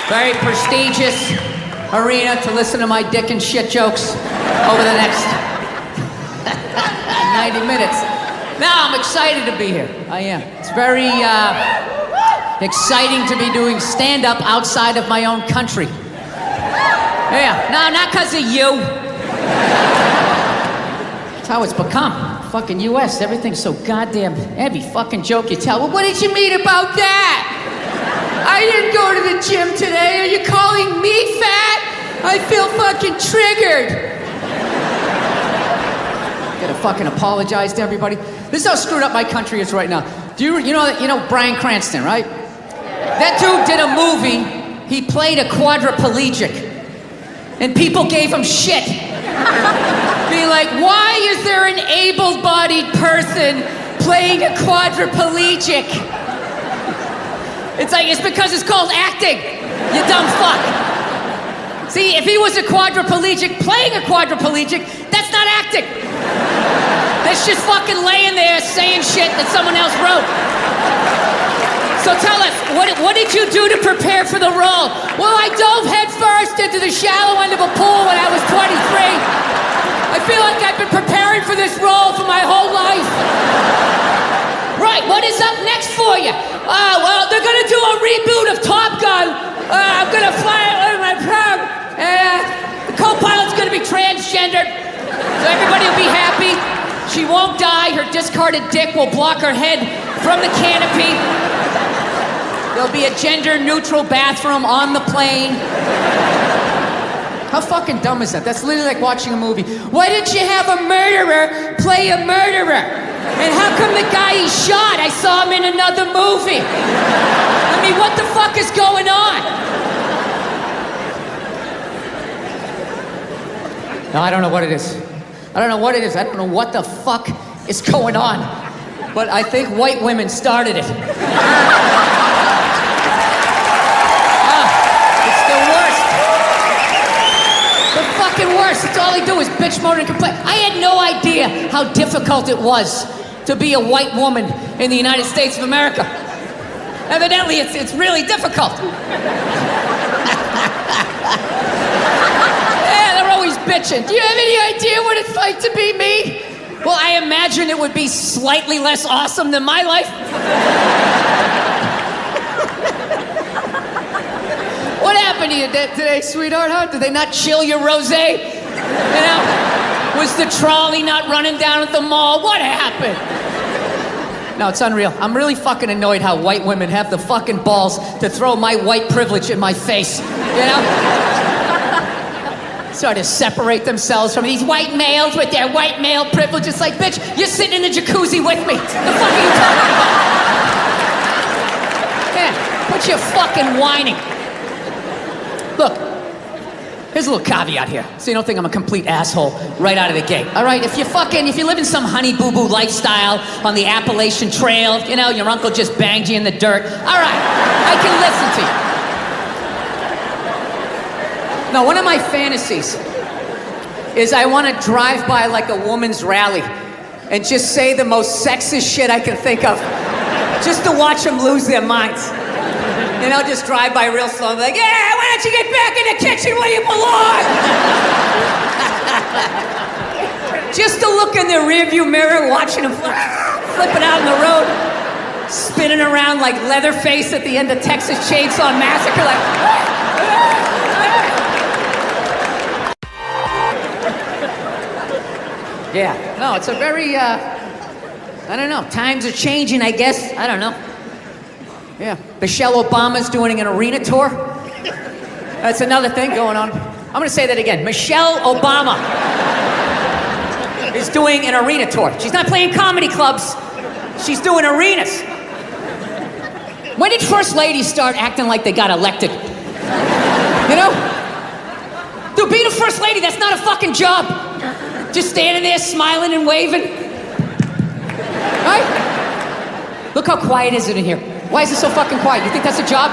very prestigious arena to listen to my dick and shit jokes over the next 90 minutes. Now, I'm excited to be here. I am. It's very exciting to be doing stand-up outside of my own country. Yeah, no, not because of you. That's how it's become. Fucking US, everything's so goddamn, every fucking joke you tell. Well, what did you mean about that? I didn't go to the gym today. Are you calling me fat? I feel fucking triggered. Gotta fucking apologize to everybody. This is how screwed up my country is right now. Do you know Bryan Cranston, right? That dude did a movie. He played a quadriplegic. And people gave him shit. Being like, why is there an able-bodied person playing a quadriplegic? It's because it's called acting, you dumb fuck. See, if he was a quadriplegic playing a quadriplegic, that's not acting. That's just fucking laying there saying shit that someone else wrote. So tell us, what did you do to prepare for the role? Well, I dove headfirst into the shallow end of a pool when I was 23. I feel like I've been preparing for this role for my whole life. Right, what is up next for you? Well, they're gonna do a reboot of Top Gun. I'm gonna fly it with my prop. The co-pilot's gonna be transgendered, so everybody will be happy. She won't die. Her discarded dick will block her head from the canopy. There'll be a gender-neutral bathroom on the plane. How fucking dumb is that? That's literally like watching a movie. Why didn't you have a murderer play a murderer? And how come the guy he shot, I saw him in another movie? I mean, what the fuck is going on? No, I don't know what it is. I don't know what it is. I don't know what the fuck is going on. But I think white women started it. Worse. It's all they do is bitch, moan, and complain. I had no idea how difficult it was to be a white woman in the United States of America. Evidently, it's really difficult. Yeah, they're always bitching. Do you have any idea what it's like to be me? Well, I imagine it would be slightly less awesome than my life. What happened to you today, sweetheart, huh? Did they not chill your rosé? You know? Was the trolley not running down at the mall? What happened? No, it's unreal. I'm really fucking annoyed how white women have the fucking balls to throw my white privilege in my face, you know? Sort of separate themselves from these white males with their white male privilege. It's like, bitch, you're sitting in the jacuzzi with me. The fuck are you talking about? Yeah, quit your fucking whining. Look, here's a little caveat here, so you don't think I'm a complete asshole right out of the gate. All right, if you live in some honey boo boo lifestyle on the Appalachian Trail, you know, your uncle just banged you in the dirt. All right, I can listen to you. No, one of my fantasies is I want to drive by like a woman's rally and just say the most sexist shit I can think of, just to watch them lose their minds. You know, just drive by real slow and be like, yeah, why don't you get back in the kitchen where you belong? Just to look in the rearview mirror, watching them flipping out on the road, spinning around like Leatherface at the end of Texas Chainsaw Massacre, like... Yeah, no, it's a very, I don't know, times are changing, I guess, I don't know. Yeah, Michelle Obama's doing an arena tour. That's another thing going on. I'm gonna say that again. Michelle Obama is doing an arena tour. She's not playing comedy clubs. She's doing arenas. When did first ladies start acting like they got elected? You know? Dude, being a first lady, that's not a fucking job. Just standing there smiling and waving. Right? Look how quiet is it in here. Why is it so fucking quiet? You think that's a job?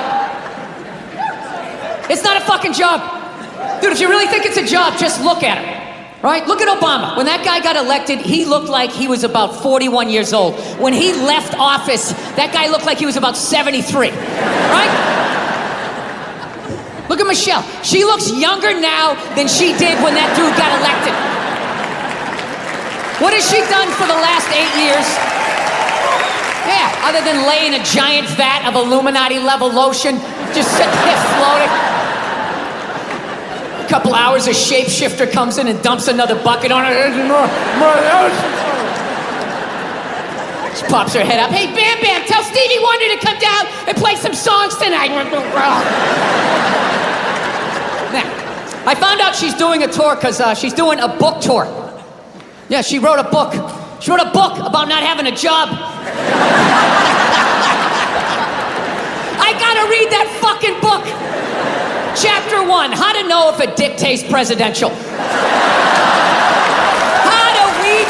It's not a fucking job. Dude, if you really think it's a job, just look at it. Right? Look at Obama. When that guy got elected, he looked like he was about 41 years old. When he left office, that guy looked like he was about 73. Right? Look at Michelle. She looks younger now than she did when that dude got elected. What has she done for the last 8 years? Yeah, other than lay in a giant vat of Illuminati-level lotion, just sitting there floating. A couple hours, a shapeshifter comes in and dumps another bucket on her. She pops her head up. Hey, Bam Bam, tell Stevie Wonder to come down and play some songs tonight. Now, I found out she's doing a tour because she's doing a book tour. Yeah, she wrote a book. She wrote a book about not having a job. I gotta read that fucking book. Chapter 1, how to know if a dick tastes presidential. How to weed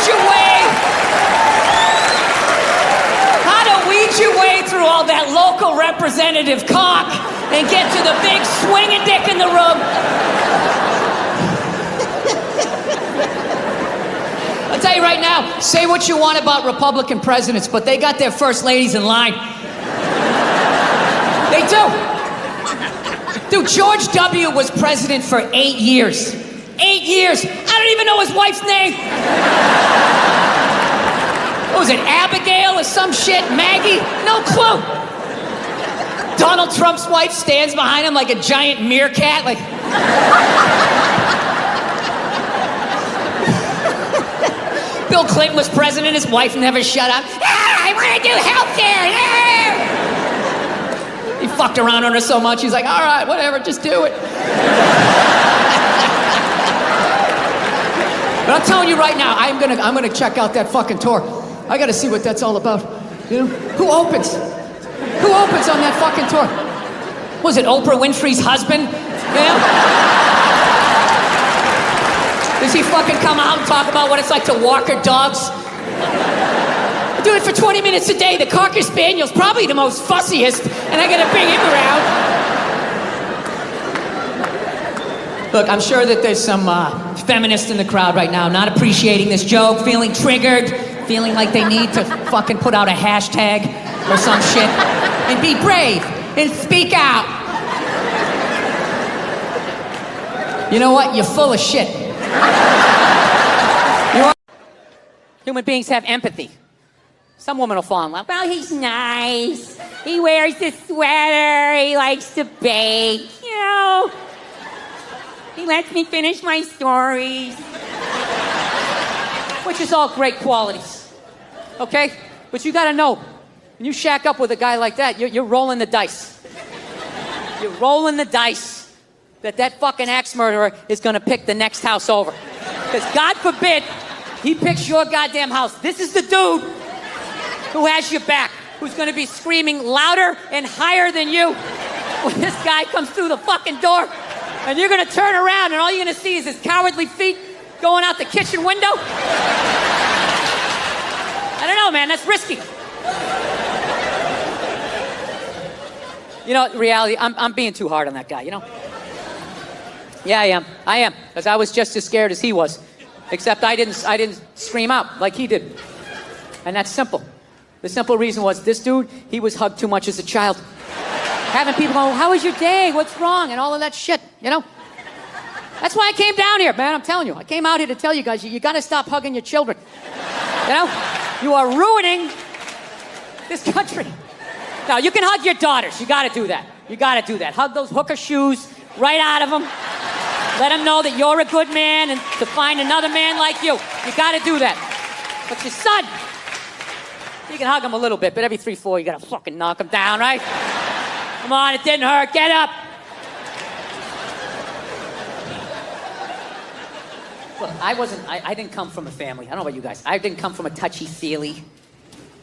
your way through all that local representative cock and get to the big swinging dick in the room. I'll tell you right now, say what you want about Republican presidents, but they got their first ladies in line. They do. Dude, George W. was president for 8 years. 8 years. I don't even know his wife's name. What was it, Abigail or some shit? Maggie? No clue. Donald Trump's wife stands behind him like a giant meerkat, like... Bill Clinton was president, his wife never shut up. I want to do healthcare. He fucked around on her so much, he's like, all right, whatever, just do it. But I'm telling you right now, I'm gonna check out that fucking tour. I gotta see what that's all about. You know? Who opens? Who opens on that fucking tour? Was it Oprah Winfrey's husband? You know? Does he fucking come out and talk about what it's like to walk her dogs? I do it for 20 minutes a day. The Cocker Spaniel's probably the most fussiest, and I gotta bring him around. Look, I'm sure that there's some feminists in the crowd right now not appreciating this joke, feeling triggered, feeling like they need to fucking put out a hashtag or some shit and be brave and speak out. You know what? You're full of shit. Human beings have empathy. Some woman will fall in love. Well, he's nice. He wears a sweater. He likes to bake. You know, he lets me finish my stories. Which is all great qualities. Okay? But you gotta know, when you shack up with a guy like that, you're rolling the dice. You're rolling the dice that fucking axe murderer is gonna pick the next house over. Because God forbid he picks your goddamn house. This is the dude who has your back, who's gonna be screaming louder and higher than you when this guy comes through the fucking door. And you're gonna turn around and all you're gonna see is his cowardly feet going out the kitchen window. I don't know, man, that's risky. You know, reality, I'm being too hard on that guy, you know? Yeah, I am, because I was just as scared as he was. Except I didn't scream out like he did. And that's simple. The simple reason was this dude, he was hugged too much as a child. Having people go, how was your day? What's wrong? And all of that shit, you know? That's why I came down here, man, I'm telling you. I came out here to tell you guys, you gotta stop hugging your children. You know? You are ruining this country. Now, you can hug your daughters. You gotta do that. You gotta do that. Hug those hooker shoes right out of them. Let them know that you're a good man and to find another man like you. You gotta do that. But your son, you can hug him a little bit, but every 3-4, you gotta fucking knock him down, right? Come on, it didn't hurt. Get up. Look, I didn't come from a family. I don't know about you guys. I didn't come from a touchy-feely.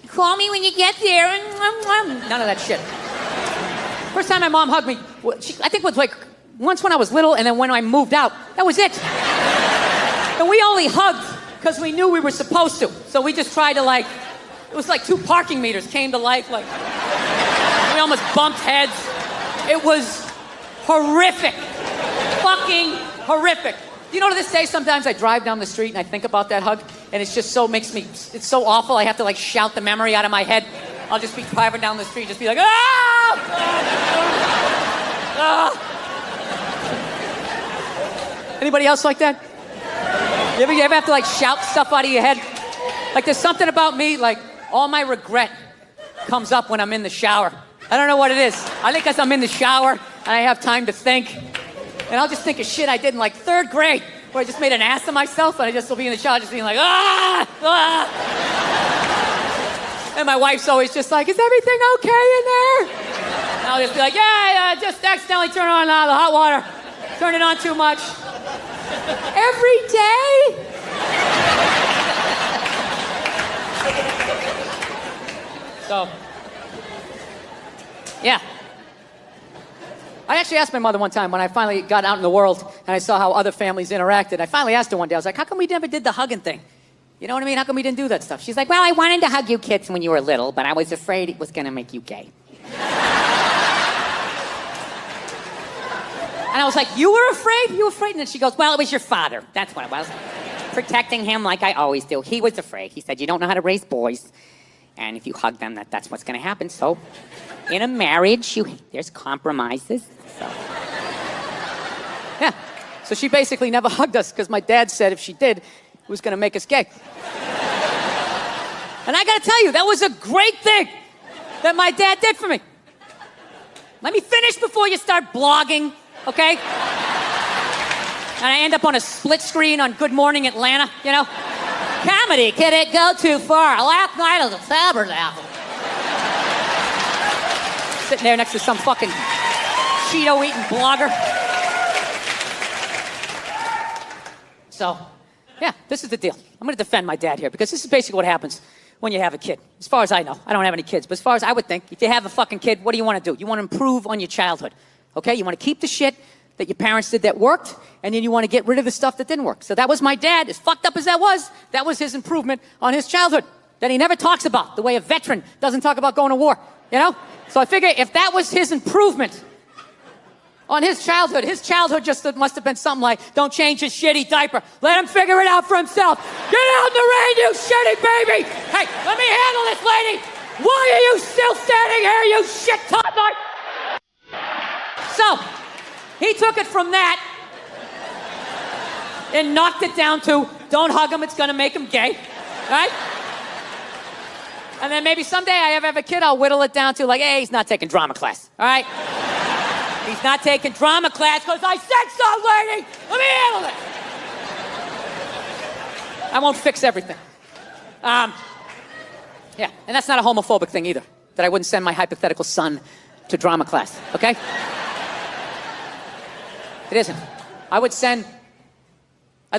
Call me when you get there. None of that shit. First time my mom hugged me, I think it was like once when I was little, and then when I moved out. That was it. And we only hugged because we knew we were supposed to. So we just tried to it was like 2 parking meters came to life. Like, we almost bumped heads. It was horrific. Fucking horrific. You know, to this day, sometimes I drive down the street and I think about that hug, and it's just it's so awful, I have to shout the memory out of my head. I'll just be driving down the street, just be like, ah! Ah! Anybody else like that? You ever have to like shout stuff out of your head? Like there's something about me, like all my regret comes up when I'm in the shower. I don't know what it is. I think because I'm in the shower and I have time to think. And I'll just think of shit I did in like 3rd grade where I just made an ass of myself and I just will be in the shower just being like, ah, ah. And my wife's always just like, is everything okay in there? And I'll just be like, yeah, just accidentally turn on the hot water. Turn it on too much. Every day? So, yeah. I actually asked my mother one time when I finally got out in the world and I saw how other families interacted. I finally asked her one day, I was like, how come we never did the hugging thing? You know what I mean? How come we didn't do that stuff? She's like, well, I wanted to hug you kids when you were little, but I was afraid it was going to make you gay. And I was like, you were afraid? You were afraid? And then she goes, well, it was your father. That's what it was. Protecting him like I always do. He was afraid. He said, you don't know how to raise boys. And if you hug them, that's what's going to happen. So in a marriage, there's compromises. So. Yeah. So she basically never hugged us because my dad said if she did, it was going to make us gay. And I got to tell you, that was a great thing that my dad did for me. Let me finish before you start blogging, okay? And I end up on a split screen on Good Morning Atlanta, you know? Comedy, can it go too far? Last night at the Tabernacle. Sitting there next to some fucking Cheeto-eating blogger. So, yeah, this is the deal. I'm going to defend my dad here because this is basically what happens when you have a kid. As far as I know, I don't have any kids, but as far as I would think, if you have a fucking kid, what do you want to do? You want to improve on your childhood, okay? You want to keep the shit that your parents did that worked, and then you want to get rid of the stuff that didn't work. So that was my dad, as fucked up as that was his improvement on his childhood that he never talks about, the way a veteran doesn't talk about going to war, you know? So I figure if that was his improvement on his childhood just must have been something like, don't change his shitty diaper. Let him figure it out for himself. Get out in the rain, you shitty baby. Hey, let me handle this, lady. Why are you still standing here, you shit toddler? So, he took it from that and knocked it down to, don't hug him, it's gonna make him gay, right? And then maybe someday I have a kid, I'll whittle it down to like, hey, he's not taking drama class, all right? He's not taking drama class because I said so, lady! Let me handle it! I won't fix everything. Yeah, and that's not a homophobic thing either, that I wouldn't send my hypothetical son to drama class, okay? It isn't. I'd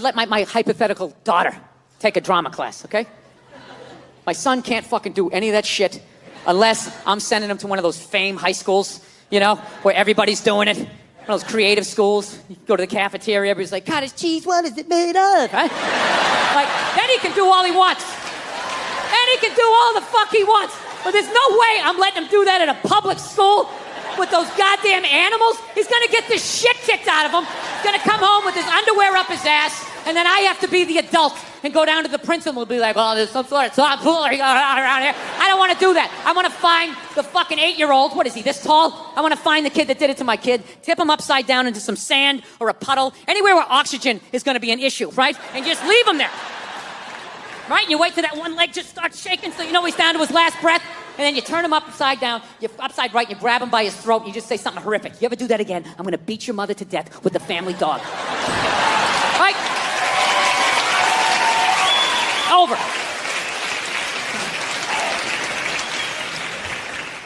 let my hypothetical daughter take a drama class, okay? My son can't fucking do any of that shit unless I'm sending him to one of those fame high schools, you know, where everybody's doing it. One of those creative schools. You go to the cafeteria, everybody's like, cottage cheese, what is it made of? Right? Like, then he can do all he wants. Then he can do all the fuck he wants. But there's no way I'm letting him do that at a public school with those goddamn animals. He's gonna get the shit kicked out of him. He's gonna come home with his underwear up his ass, and then I have to be the adult and go down to the principal and be like, oh, there's some sort of tomfoolery going on around here. I don't want to do that. I want to find the fucking 8-year-old. What is he, this tall? I want to find the kid that did it to my kid, tip him upside down into some sand or a puddle, anywhere where oxygen is going to be an issue, right? And just leave him there. Right? And you wait till that one leg just starts shaking so you know he's down to his last breath. And then you turn him upside down, you're upside right, and you grab him by his throat, and you just say something horrific. You ever do that again, I'm going to beat your mother to death with the family dog. Right? Over.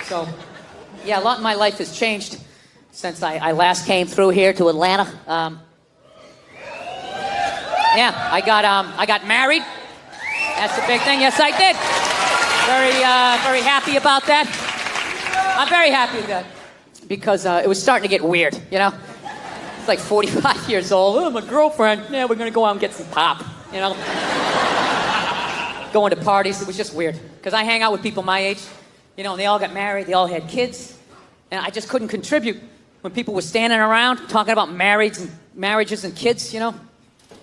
So, yeah, a lot in my life has changed since I last came through here to Atlanta. Yeah, I got married. That's the big thing. Yes, I did. Very happy about that. I'm very happy with that because it was starting to get weird, you know? It's like 45 years old. Oh, my girlfriend. Yeah, we're going to go out and get some pop, you know? Going to parties, it was just weird. Because I hang out with people my age, you know, and they all got married, they all had kids, and I just couldn't contribute when people were standing around talking about marriages and kids, you know?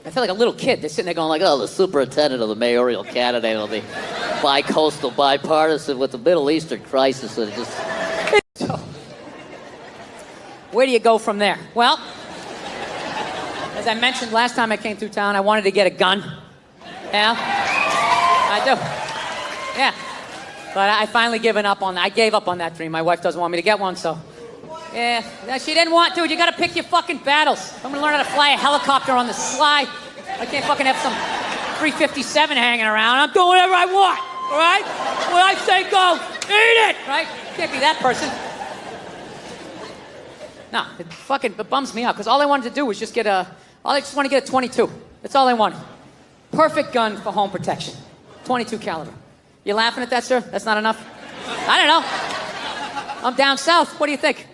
I felt like a little kid. They're sitting there going like, oh, the superintendent of the mayoral candidate will be bi-coastal, bipartisan with the Middle Eastern crisis. And just... So, where do you go from there? Well, As I mentioned last time I came through town, I wanted to get a gun. Yeah, I do. Yeah, but I finally given up on that. I gave up on that dream. My wife doesn't want me to get one, so. Yeah, she didn't want to. You gotta pick your fucking battles. I'm gonna learn how to fly a helicopter on the sly. I can't fucking have some 357 hanging around. I'm doing whatever I want, all right? When I say go, eat it, right? Can't be that person. No, it bums me out, because all I wanted to do was just I just want to get a 22. That's all I wanted. Perfect gun for home protection. 22 caliber. You laughing at that, sir? That's not enough? I don't know. I'm down south. What do you think?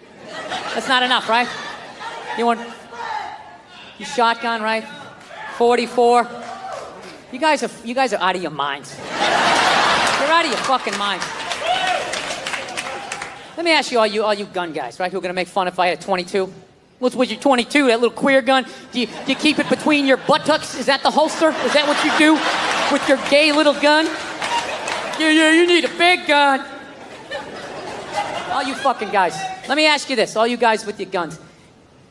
That's not enough, right? You shotgun, right? 44. You guys are out of your minds. You're out of your fucking minds. Let me ask you, all you gun guys, right? Who are gonna make fun if I had a 22? What's with your 22? That little queer gun? Do you keep it between your buttocks? Is that the holster? Is that what you do with your gay little gun? Yeah, you need a big gun. All you fucking guys. Let me ask you this, all you guys with your guns.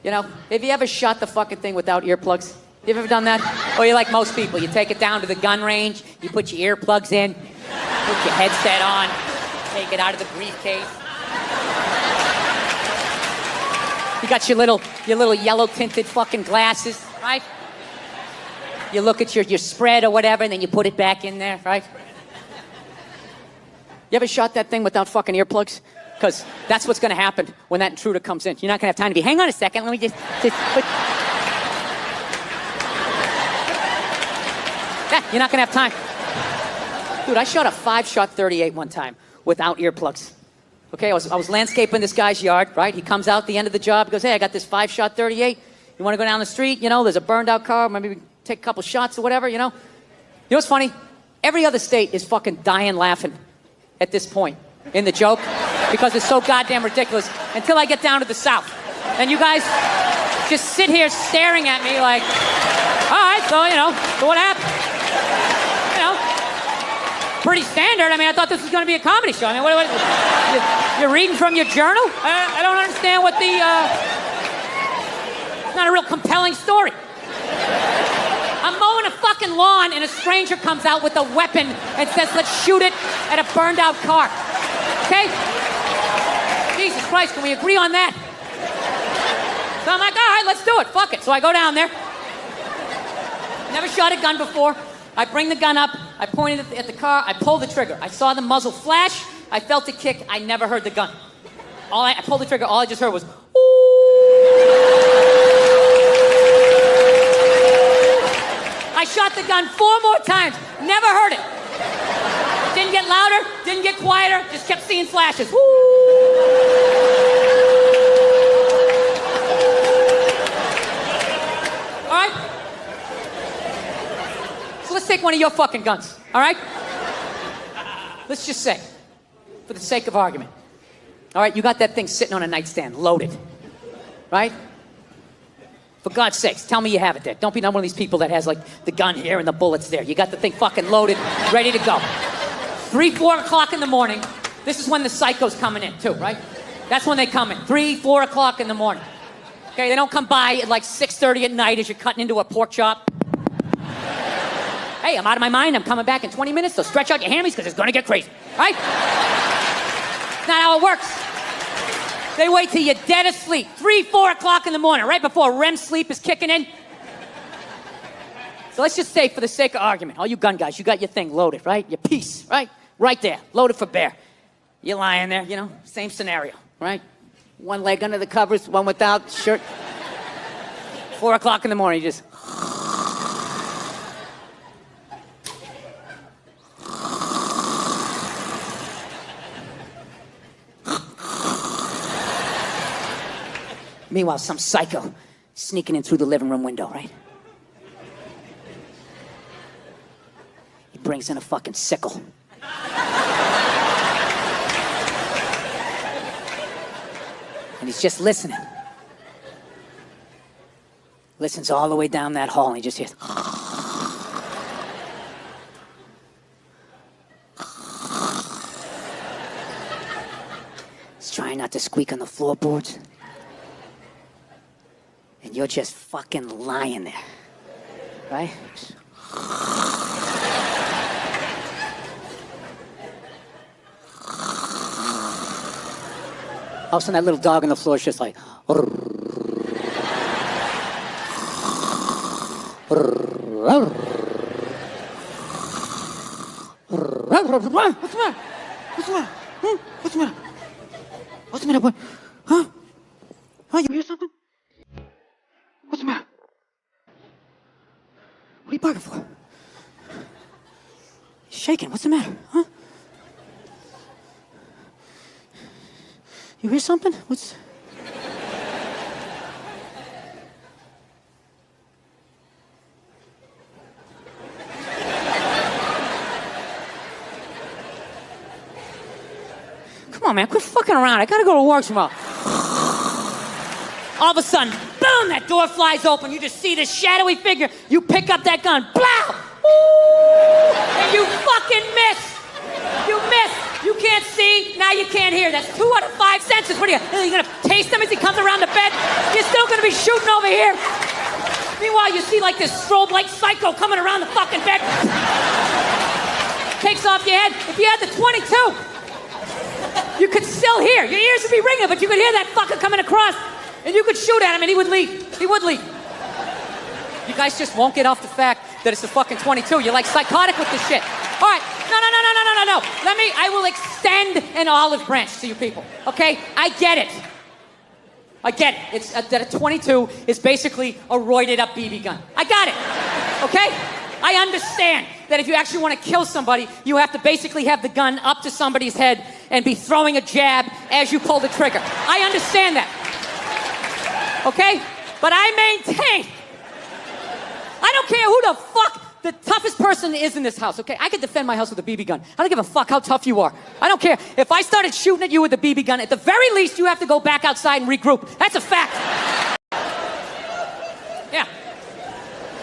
You know, have you ever shot the fucking thing without earplugs? You ever done that? Or you like most people, you take it down to the gun range, you put your earplugs in, put your headset on, take it out of the briefcase. You got your little yellow tinted fucking glasses, right? You look at your spread or whatever, and then you put it back in there, right? You ever shot that thing without fucking earplugs? Because that's what's going to happen when that intruder comes in. You're not going to have time to be, hang on a second, let me just put... Yeah, you're not going to have time. Dude, I shot a 5-shot 38 one time without earplugs. Okay, I was landscaping this guy's yard, right? He comes out at the end of the job, he goes, hey, I got this 5-shot 38. You want to go down the street? You know, there's a burned out car, maybe we can take a couple shots or whatever, you know? You know what's funny? Every other state is fucking dying laughing at this point in the joke, because it's so goddamn ridiculous, until I get down to the South. And you guys just sit here staring at me like, all right, so, you know, so what happened? You know, pretty standard. I mean, I thought this was going to be a comedy show. I mean, you're reading from your journal? I don't understand what the, it's not a real compelling story. I'm mowing a fucking lawn and a stranger comes out with a weapon and says, let's shoot it at a burned out car. Okay? Jesus Christ, can we agree on that? So I'm like, all right, let's do it. Fuck it. So I go down there. Never shot a gun before. I bring the gun up. I pointed at the car. I pull the trigger. I saw the muzzle flash. I felt a kick. I never heard the gun. I pulled the trigger. All I just heard was, I shot the gun 4 more times. Never heard it. Didn't get louder, didn't get quieter, just kept seeing flashes. Woo! All right? So let's take one of your fucking guns, all right? Let's just say, for the sake of argument, all right, you got that thing sitting on a nightstand, loaded, right? For God's sakes, tell me you have it there. Don't be one of these people that has, like, the gun here and the bullets there. You got the thing fucking loaded, ready to go. 3, 4 o'clock in the morning. This is when the psycho's coming in, too, right? That's when they come in. 3, 4 o'clock in the morning. Okay, they don't come by at, like, 6:30 at night as you're cutting into a pork chop. Hey, I'm out of my mind. I'm coming back in 20 minutes, so stretch out your hammies because it's going to get crazy, right? That's not how it works. They wait till you're dead asleep. 3, 4 o'clock in the morning, right before REM sleep is kicking in. So let's just say, for the sake of argument, all you gun guys, you got your thing loaded, right? Your piece, right? Right there, loaded for bear. You're lying there, you know, same scenario, right? One leg under the covers, one without, shirt. 4 o'clock in the morning, you just... Meanwhile, some psycho sneaking in through the living room window, right? He brings in a fucking sickle. And he's just listening. Listens all the way down that hall and he just hears... He's trying not to squeak on the floorboards. and you're just fucking lying there, right? All of a sudden, that little dog on the floor is just like... What's the matter? What's the matter? What's the matter? What's the matter, boy? Huh? Huh, you hear something? What's the matter? What are you barking for? You're shaking. What's the matter? Huh? You hear something? What's... Come on, man, quit fucking around. I gotta go to work tomorrow. All of a sudden, boom, that door flies open. You just see this shadowy figure. You pick up that gun, blow! Ooh, and you fucking miss. You miss. You can't see, now you can't hear. That's 2 out of 5 senses. What are you gonna taste him as he comes around the bed? You're still gonna be shooting over here. Meanwhile, you see like this strobe light psycho coming around the fucking bed. Takes off your head. If you had the 22, you could still hear. Your ears would be ringing, but you could hear that fucker coming across, and you could shoot at him, and he would leave. He would leave. You guys just won't get off the fact that it's a fucking 22. You're like psychotic with this shit. All right, no. I will extend an olive branch to you people, okay? I get it. It's that a 22 is basically a roided up BB gun. I got it, okay? I understand that if you actually want to kill somebody, you have to basically have the gun up to somebody's head and be throwing a jab as you pull the trigger. I understand that. Okay? But I maintain, I don't care who the fuck the toughest person is in this house, okay? I could defend my house with a BB gun. I don't give a fuck how tough you are. I don't care. If I started shooting at you with a BB gun, at the very least, you have to go back outside and regroup. That's a fact. Yeah.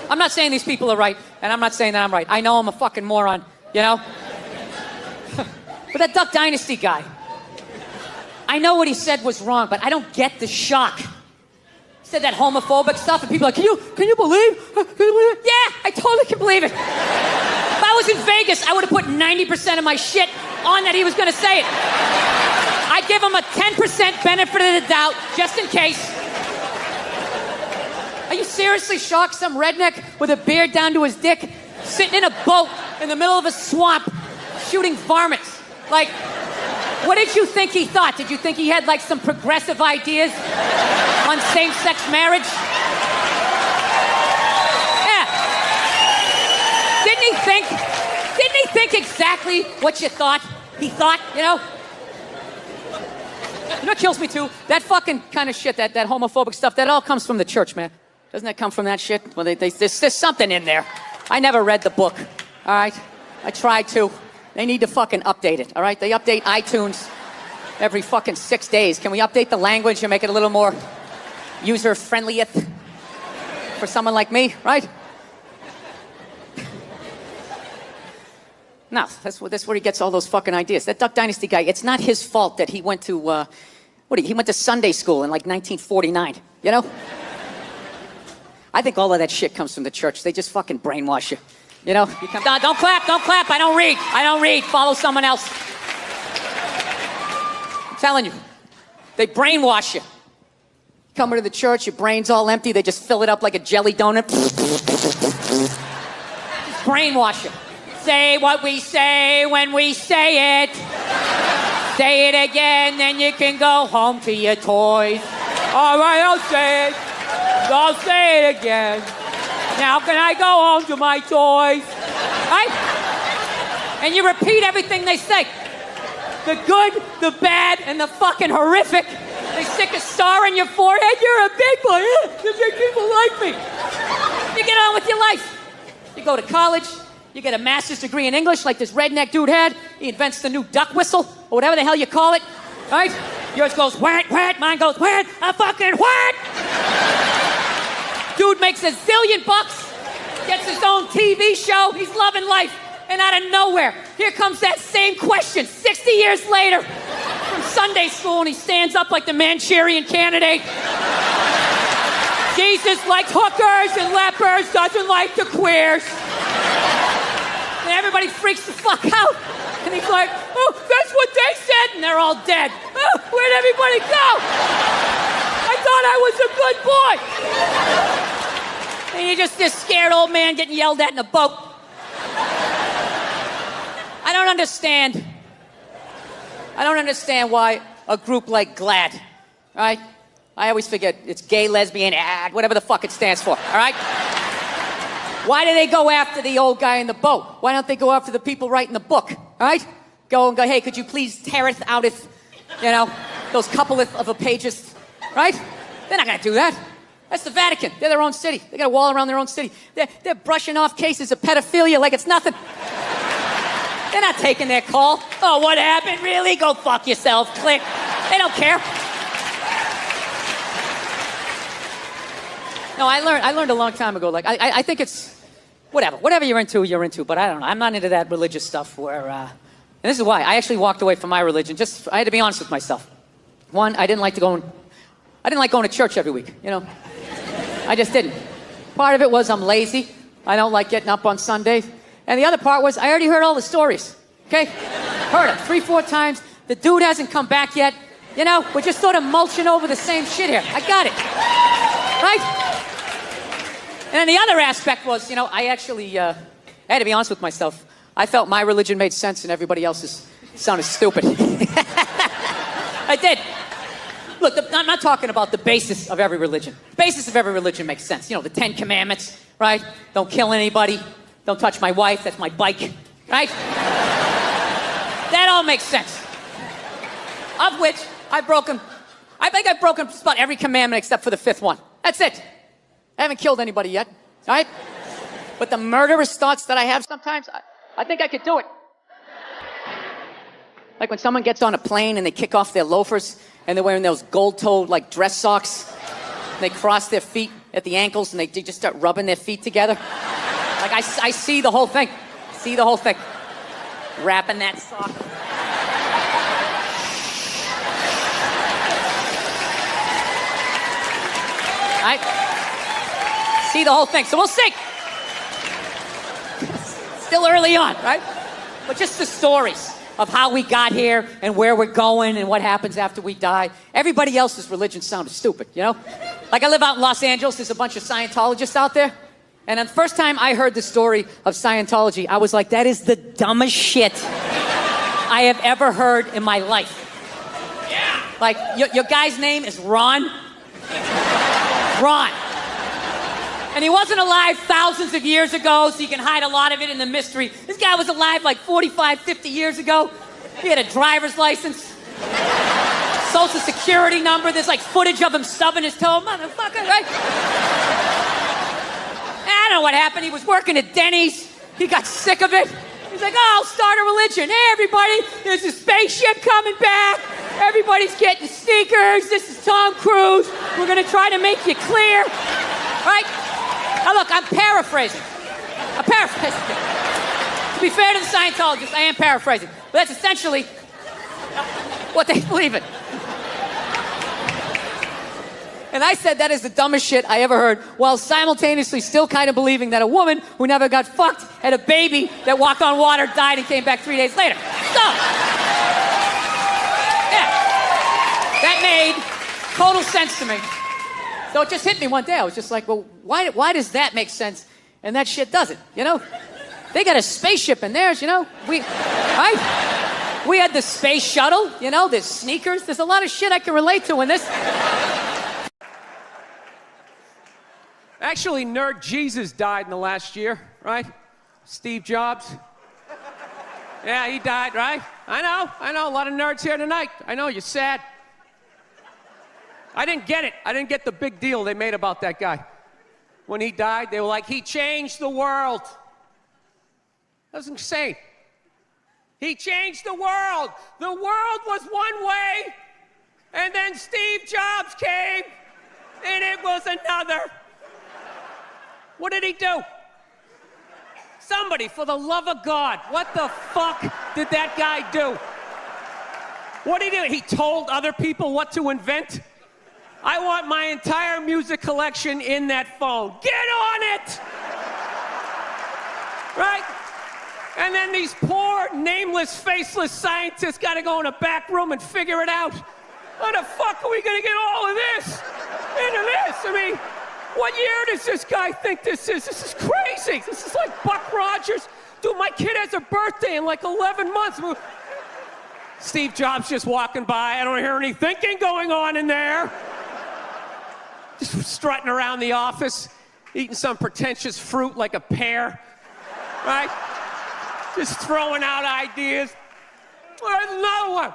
I'm not saying these people are right, and I'm not saying that I'm right. I know I'm a fucking moron, you know? But that Duck Dynasty guy, I know what he said was wrong, but I don't get the shock. He said that homophobic stuff, and people are like, can you believe? Yeah, I totally can believe it. If I was in Vegas, I would have put 90% of my shit on that he was gonna say it. I'd give him a 10% benefit of the doubt, just in case. Are you seriously shocked? Some redneck with a beard down to his dick, sitting in a boat in the middle of a swamp, shooting varmints. Like, what did you think he thought? Did you think he had like some progressive ideas on same-sex marriage? Yeah. Didn't he think exactly what you thought he thought, you know? You know what kills me too? That fucking kind of shit, that homophobic stuff, that all comes from the church, man. Doesn't that come from that shit? Well, there's something in there. I never read the book, all right? I tried to. They need to fucking update it, all right? They update iTunes every fucking 6 days. Can we update the language and make it a little more user-friendlieth for someone like me, right? No, that's where he gets all those fucking ideas. That Duck Dynasty guy, it's not his fault that he went to, he went to Sunday school in like 1949, you know? I think all of that shit comes from the church. They just fucking brainwash you. You know, don't clap. I don't read. Follow someone else. I'm telling you, they brainwash you. Come into the church, your brain's all empty. They just fill it up like a jelly donut. Just brainwash you. Say what we say when we say it. Say it again, then you can go home to your toys. All right, I'll say it. I'll say it again. Now can I go home to my toys? Right? And you repeat everything they say. The good, the bad, and the fucking horrific. They stick a star in your forehead. You're a big boy. You big people like me. You get on with your life. You go to college. You get a master's degree in English like this redneck dude had. He invents the new duck whistle, or whatever the hell you call it. Right? Yours goes whack, whack. Mine goes whack, a fucking whack. Dude makes $1 zillion, gets his own TV show, he's loving life, and out of nowhere, here comes that same question 60 years later from Sunday school, and he stands up like the Manchurian Candidate. Jesus likes hookers and lepers, doesn't like the queers. And everybody freaks the fuck out. And he's like, oh, that's what they said. And they're all dead. Oh, where'd everybody go? I thought I was a good boy. And you're just this scared old man getting yelled at in a boat. I don't understand why a group like GLAAD, right? I always forget, it's gay, lesbian, whatever the fuck it stands for, all right? Why do they go after the old guy in the boat? Why don't they go after the people writing the book, all right? Go, hey, could you please tear it out if, those couple of pages, right? They're not gonna do that. That's the Vatican. They're their own city. They got a wall around their own city. They're brushing off cases of pedophilia like it's nothing. They're not taking their call. Oh, what happened? Really? Go fuck yourself. Click. They don't care. No, I learned a long time ago. Like, I think it's whatever you're into. But I don't know. I'm not into that religious stuff where. And this is why I actually walked away from my religion. I had to be honest with myself. One, I didn't like going to church every week. I just didn't. Part of it was I'm lazy. I don't like getting up on Sunday. And the other part was I already heard all the stories. Okay, heard it 3-4 times. The dude hasn't come back yet. We're just sort of mulching over the same shit here. I got it. Right? And then the other aspect was, I actually I had to be honest with myself. I felt my religion made sense and everybody else's sounded stupid. I did. Look, I'm not talking about the basis of every religion. The basis of every religion makes sense. The 10 Commandments, right? Don't kill anybody. Don't touch my wife. That's my bike, right? That all makes sense. Of which I think I've broken just about every commandment except for the 5th one. That's it. I haven't killed anybody yet, all right? But the murderous thoughts that I have sometimes, I think I could do it. Like when someone gets on a plane and they kick off their loafers and they're wearing those gold-toed like dress socks. And they cross their feet at the ankles and they just start rubbing their feet together. Like I see the whole thing. See the whole thing. Wrapping that sock. I see the whole thing. So we'll see. Still early on, right? But just the stories of how we got here and where we're going and what happens after we die. Everybody else's religion sounded stupid, Like I live out in Los Angeles. There's a bunch of Scientologists out there. And the first time I heard the story of Scientology, I was like, that is the dumbest shit I have ever heard in my life. Yeah. Like, your guy's name is Ron. Ron. And he wasn't alive thousands of years ago, so you can hide a lot of it in the mystery. This guy was alive like 45, 50 years ago. He had a driver's license, social security number. There's like footage of him stubbing his toe. Motherfucker, right? I don't know what happened. He was working at Denny's. He got sick of it. He's like, oh, I'll start a religion. Hey, everybody, there's a spaceship coming back. Everybody's getting sneakers. This is Tom Cruise. We're going to try to make you clear. Right? Now, look, I'm paraphrasing. To be fair to the Scientologists, I am paraphrasing. But that's essentially what they believe in. And I said that is the dumbest shit I ever heard, while simultaneously still kind of believing that a woman who never got fucked had a baby that walked on water, died, and came back 3 days later. So, yeah. That made total sense to me. So it just hit me one day. I was just like, well, why does that make sense and that shit doesn't, They got a spaceship in theirs, right? We had the space shuttle, there's sneakers. There's a lot of shit I can relate to in this. Actually, Nerd Jesus died in the last year, right? Steve Jobs. Yeah, he died, right? I know, a lot of nerds here tonight. I know, you're sad. I didn't get it. I didn't get the big deal they made about that guy. When he died, they were like, he changed the world. That was insane. He changed the world. The world was one way, and then Steve Jobs came, and it was another. What did he do? Somebody, for the love of God, what the fuck did that guy do? What did he do? He told other people what to invent? I want my entire music collection in that phone. Get on it! Right? And then these poor, nameless, faceless scientists got to go in a back room and figure it out. How the fuck are we going to get all of this into this? I mean, what year does this guy think this is? This is crazy. This is like Buck Rogers. Dude, my kid has a birthday in like 11 months. Steve Jobs just walking by. I don't hear any thinking going on in there. Just strutting around the office, eating some pretentious fruit like a pear, right? Just throwing out ideas. There's another one.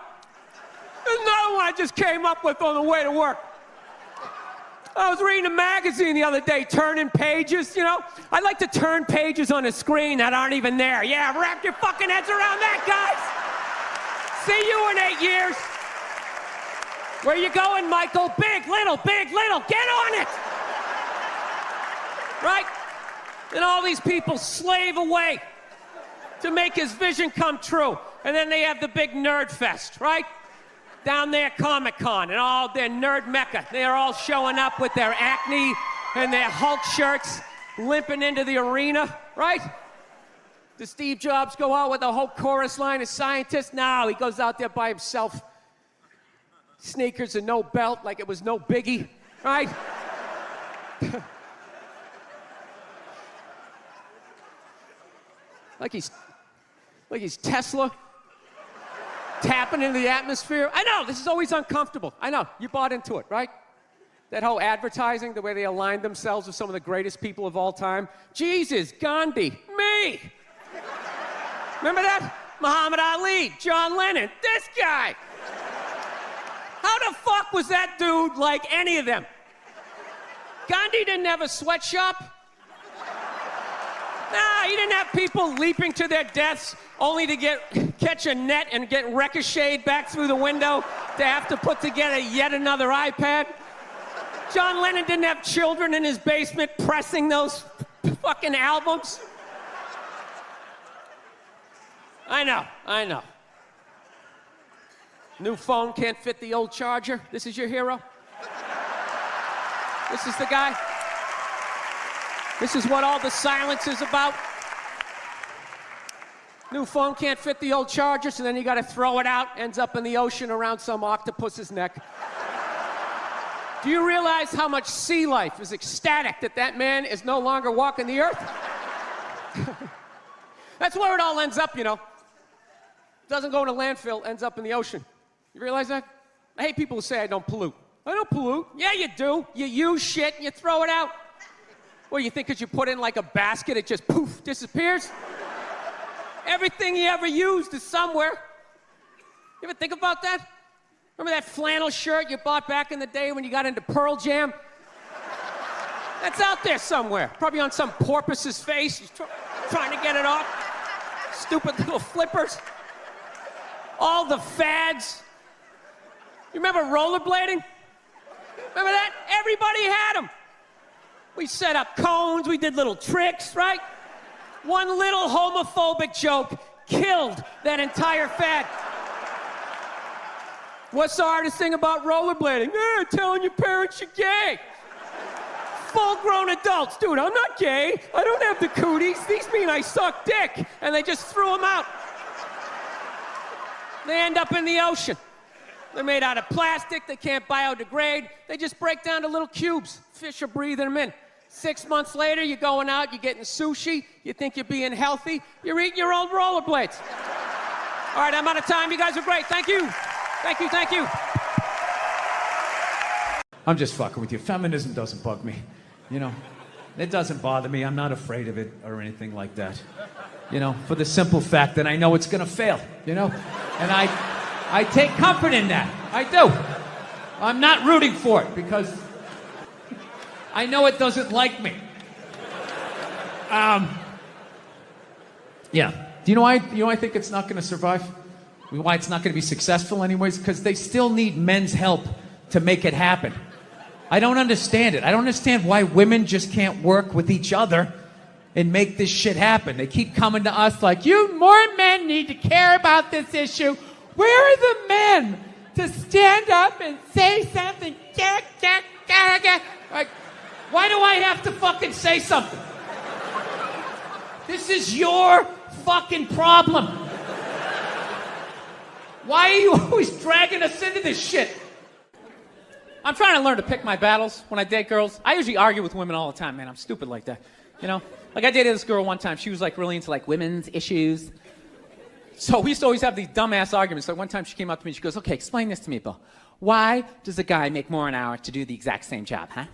There's another one I just came up with on the way to work. I was reading a magazine the other day, turning pages, you know? I like to turn pages on a screen that aren't even there. Yeah, wrap your fucking heads around that, guys. See you in 8 years. Where you going, Michael? Big, little, get on it! Right? And all these people slave away to make his vision come true. And then they have the big nerd fest, right? Down there at Comic-Con and all their nerd mecca. They're all showing up with their Acne and their Hulk shirts, limping into the arena, right? Does Steve Jobs go out with a whole chorus line of scientists? No, he goes out there by himself. Sneakers and no belt, like it was no biggie, right? like he's Tesla, tapping into the atmosphere. I know, this is always uncomfortable. I know, you bought into it, right? That whole advertising, the way they aligned themselves with some of the greatest people of all time. Jesus, Gandhi, me. Remember that? Muhammad Ali, John Lennon, this guy. How the fuck was that dude like any of them? Gandhi didn't have a sweatshop. Nah, he didn't have people leaping to their deaths only to catch a net and get ricocheted back through the window to have to put together yet another iPad. John Lennon didn't have children in his basement pressing those fucking albums. I know. New phone can't fit the old charger. This is your hero? This is the guy? This is what all the silence is about? New phone can't fit the old charger, so then you gotta throw it out, ends up in the ocean around some octopus's neck. Do you realize how much sea life is ecstatic that that man is no longer walking the earth? That's where it all ends up, you know. Doesn't go in a landfill, ends up in the ocean. You realize that? I hate people who say I don't pollute. I don't pollute. Yeah, you do. You use shit and you throw it out. Well, you think because you put it in like a basket, it just poof, disappears? Everything you ever used is somewhere. You ever think about that? Remember that flannel shirt you bought back in the day when you got into Pearl Jam? That's out there somewhere. Probably on some porpoise's face. He's trying to get it off. Stupid little flippers. All the fads. You remember rollerblading? Remember that? Everybody had them. We set up cones, we did little tricks, right? One little homophobic joke killed that entire fad. What's the hardest thing about rollerblading? Telling your parents you're gay. Full-grown adults. Dude, I'm not gay. I don't have the cooties. These mean I suck dick. And they just threw them out. They end up in the ocean. They're made out of plastic. They can't biodegrade. They just break down to little cubes. Fish are breathing them in. 6 months later, you're going out, you're getting sushi. You think you're being healthy. You're eating your own rollerblades. All right, I'm out of time. You guys are great. Thank you. Thank you. I'm just fucking with you. Feminism doesn't bug me. You know, it doesn't bother me. I'm not afraid of it or anything like that. You know, for the simple fact that I know it's gonna fail, you know? And I take comfort in that. I do. I'm not rooting for it because I know it doesn't like me. Yeah. Do you know why I think it's not gonna survive? Why it's not gonna be successful anyways? Because they still need men's help to make it happen. I don't understand it. I don't understand why women just can't work with each other and make this shit happen. They keep coming to us like, you more men need to care about this issue. Where are the men to stand up and say something. Like, why do I have to fucking say something? This is your fucking problem. Why are you always dragging us into this shit? I'm trying to learn to pick my battles when I date girls. I usually argue with women all the time, man. I'm stupid like that. You know? Like, I dated this girl one time. She was, like, really into, like, women's issues. So we used to always have these dumbass arguments. Like, one time she came up to me, she goes, okay, explain this to me, Bill. Why does a guy make more an hour to do the exact same job, huh?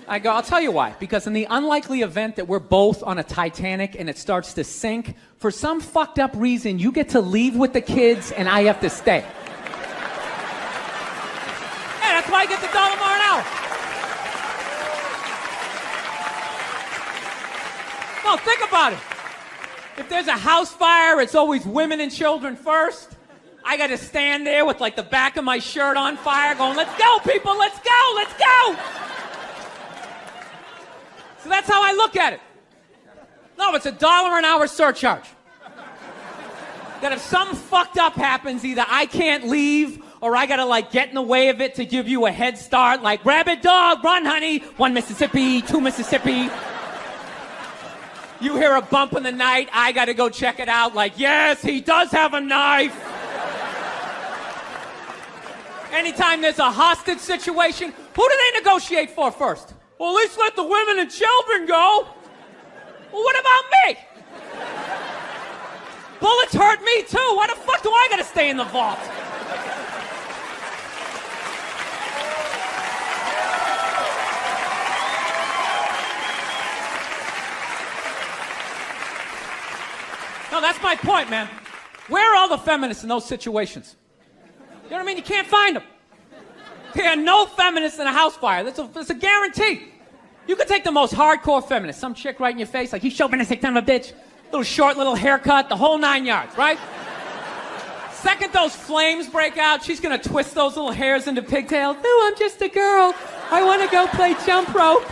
I go, I'll tell you why. Because in the unlikely event that we're both on a Titanic and it starts to sink, for some fucked up reason, you get to leave with the kids and I have to stay. Yeah, that's why I get the $1 more an hour. No, think about it. If there's a house fire, it's always women and children first. I got to stand there with, like, the back of my shirt on fire going, let's go, people, let's go, let's go. So that's how I look at it. No, it's $1 an hour surcharge. That if something fucked up happens, either I can't leave or I got to, like, get in the way of it to give you a head start, like, rabid dog, run, honey, 1 Mississippi, 2 Mississippi. You hear a bump in the night, I got to go check it out, like, yes, he does have a knife. Anytime there's a hostage situation, who do they negotiate for first? Well, at least let the women and children go. Well, what about me? Bullets hurt me too. Why the fuck do I gotta stay in the vault? No, that's my point, man. Where are all the feminists in those situations? You know what I mean? You can't find them. There are no feminists in a house fire. That's a guarantee. You could take the most hardcore feminist, some chick right in your face, like, you chauvinistic son of a bitch, little short, little haircut, the whole 9 yards, right? Second those flames break out, she's gonna twist those little hairs into pigtails. No, I'm just a girl. I want to go play jump rope.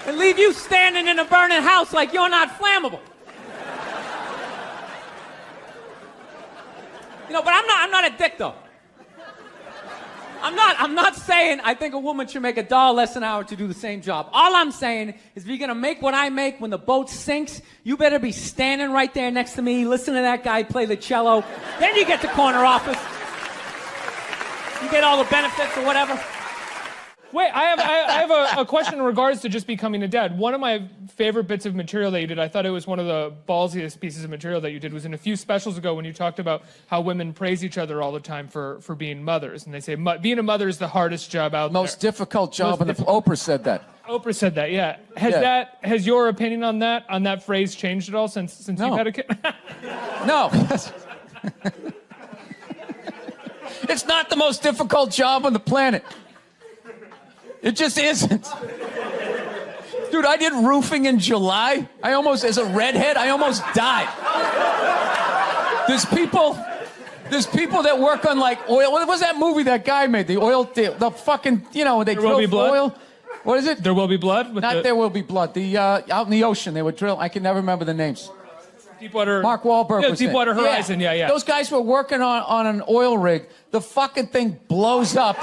And leave you standing in a burning house like you're not flammable. You know, but I'm not a dick, though. I'm not saying I think a woman should make $1 less an hour to do the same job. All I'm saying is if you're gonna make what I make when the boat sinks, you better be standing right there next to me, listen to that guy play the cello. Then you get the corner office. You get all the benefits or whatever. Wait, I have a question in regards to just becoming a dad. One of my favorite bits of material that you did, I thought it was one of the ballsiest pieces of material that you did, was in a few specials ago when you talked about how women praise each other all the time for being mothers. And they say, being a mother is the hardest job out there. Most difficult job, and Oprah said that. Oprah said that, yeah. Has your opinion on that phrase changed at all since you've had a kid? No. It's not the most difficult job on the planet. It just isn't. Dude, I did roofing in July. As a redhead, I almost died. There's people that work on, like, oil. What was that movie that guy made? The fucking, they drill for oil. What is it? There Will Be Blood? There Will Be Blood. Out in the ocean, they would drill. I can never remember the names. Deepwater. Mark Wahlberg was Deepwater Horizon, yeah. Those guys were working on an oil rig. The fucking thing blows up.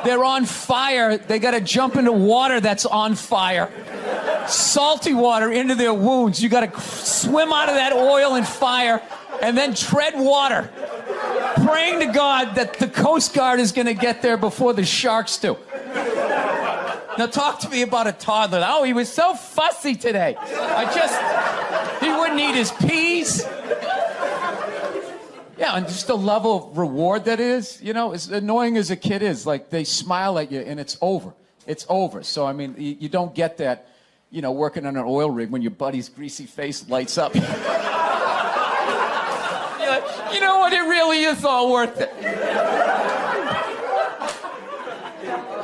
They're on fire. They got to jump into water that's on fire. Salty water into their wounds. You got to swim out of that oil and fire and then tread water, praying to God that the Coast Guard is going to get there before the sharks do. Now talk to me about a toddler. Oh, he was so fussy today. He wouldn't eat his peas. Yeah, and just the level of reward that is, as annoying as a kid is, like, they smile at you and it's over. It's over. So, I mean, you don't get that, working on an oil rig when your buddy's greasy face lights up. You're like, you know what? It really is all worth it.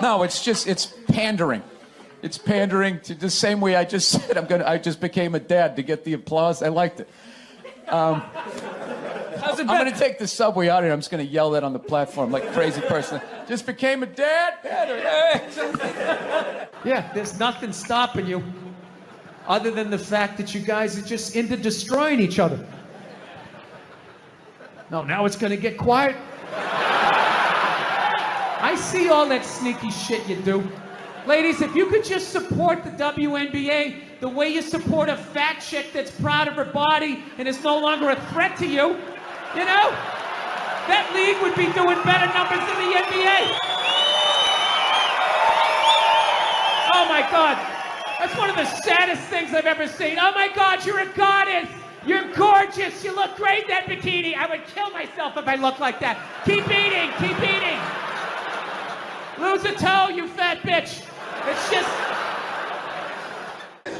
No, it's pandering. It's pandering to the same way I just said I just became a dad to get the applause. I liked it. I'm going to take the subway out here. I'm just going to yell that on the platform like a crazy person. Just became a dad. Yeah, there's nothing stopping you other than the fact that you guys are just into destroying each other. No, now it's gonna get quiet. I see all that sneaky shit you do. Ladies, if you could just support the WNBA the way you support a fat chick that's proud of her body and is no longer a threat to you, you know? That league would be doing better numbers than the NBA. Oh my God. That's one of the saddest things I've ever seen. Oh my God, you're a goddess. You're gorgeous. You look great in that bikini. I would kill myself if I looked like that. Keep eating. Keep eating. Lose a toe, you fat bitch. It's just...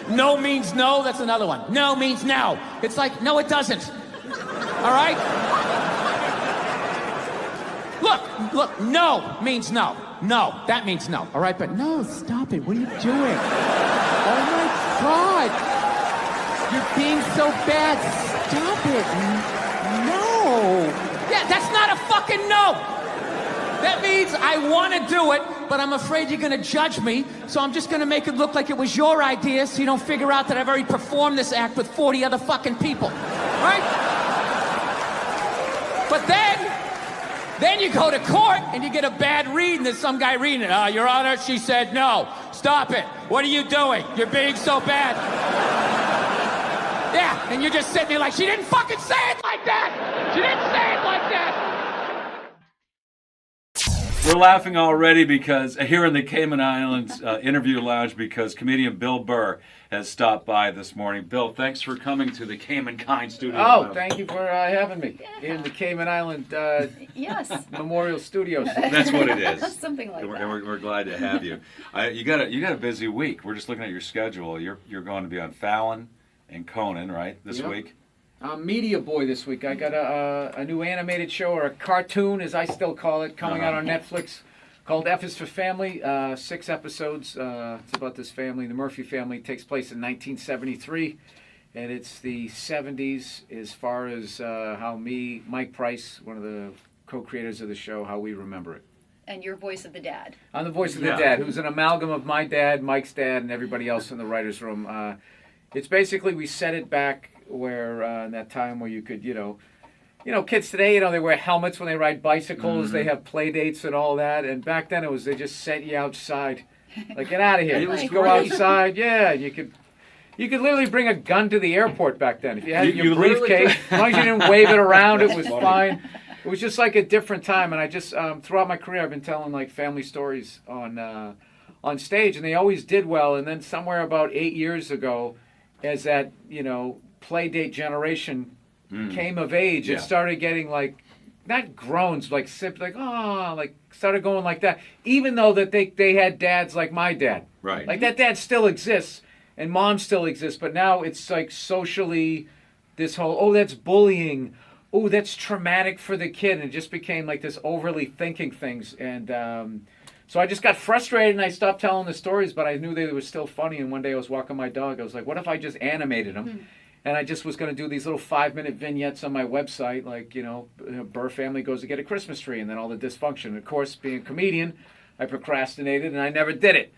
No means no, that's another one. No means no. It's like, no, it doesn't. All right? Look, no means no. No, that means no. All right, but no, stop it. What are you doing? Oh my God. You're being so bad. Stop it. No. Yeah, that's not a fucking no. That means I want to do it, but I'm afraid you're going to judge me, so I'm just going to make it look like it was your idea so you don't figure out that I've already performed this act with 40 other fucking people. Right? But then you go to court and you get a bad read and there's some guy reading it. Your Honor, she said no. Stop it. What are you doing? You're being so bad. Yeah, and you're just sitting there like, she didn't fucking say it like that. She didn't say it like that. We're laughing already because here in the Cayman Islands interview lounge because comedian Bill Burr has stopped by this morning. Bill, thanks for coming to the Cayman Kind studio. Oh, thank you for having me in the Cayman Island Yes. Memorial Studios. That's what it is. Something like and that. we're glad to have you. You got a busy week. We're just looking at your schedule. You're going to be on Fallon and Conan, right, this Yep. week? I'm Media Boy this week. I got a new animated show, or a cartoon as I still call it, coming out on Netflix called F is for Family. 6 episodes. It's about this family, the Murphy family. It takes place in 1973. And it's the 70s as far as how Mike Price, one of the co-creators of the show, how we remember it. And your voice of the dad. I'm the voice of the Yeah. dad, who's an amalgam of my dad, Mike's dad, and everybody else in the writer's room. It's basically, we set it back where in that time where you could, kids today, they wear helmets when they ride bicycles, they have play dates and all that, and back then they just sent you outside, like, get out of here. It was Go great. outside, yeah, you could literally bring a gun to the airport back then. If you had You your literally briefcase, as long as you didn't wave it around, it was fine. It was just like a different time, and I just, throughout my career, I've been telling, like, family stories on stage, and they always did well, and then somewhere about 8 years ago, as that, play date generation came of age, Yeah. it started getting like, not groans, like simply like, oh, like started going like that. Even though that they had dads like my dad. Right. Like that dad still exists and mom still exists, but now it's like socially this whole, oh, that's bullying. Oh, that's traumatic for the kid. And it just became like this overly thinking things. And so I just got frustrated and I stopped telling the stories, but I knew they were still funny. And one day I was walking my dog. I was like, what if I just animated them? And I just was going to do these little 5-minute vignettes on my website, like, Burr family goes to get a Christmas tree and then all the dysfunction. Of course, being a comedian, I procrastinated and I never did it.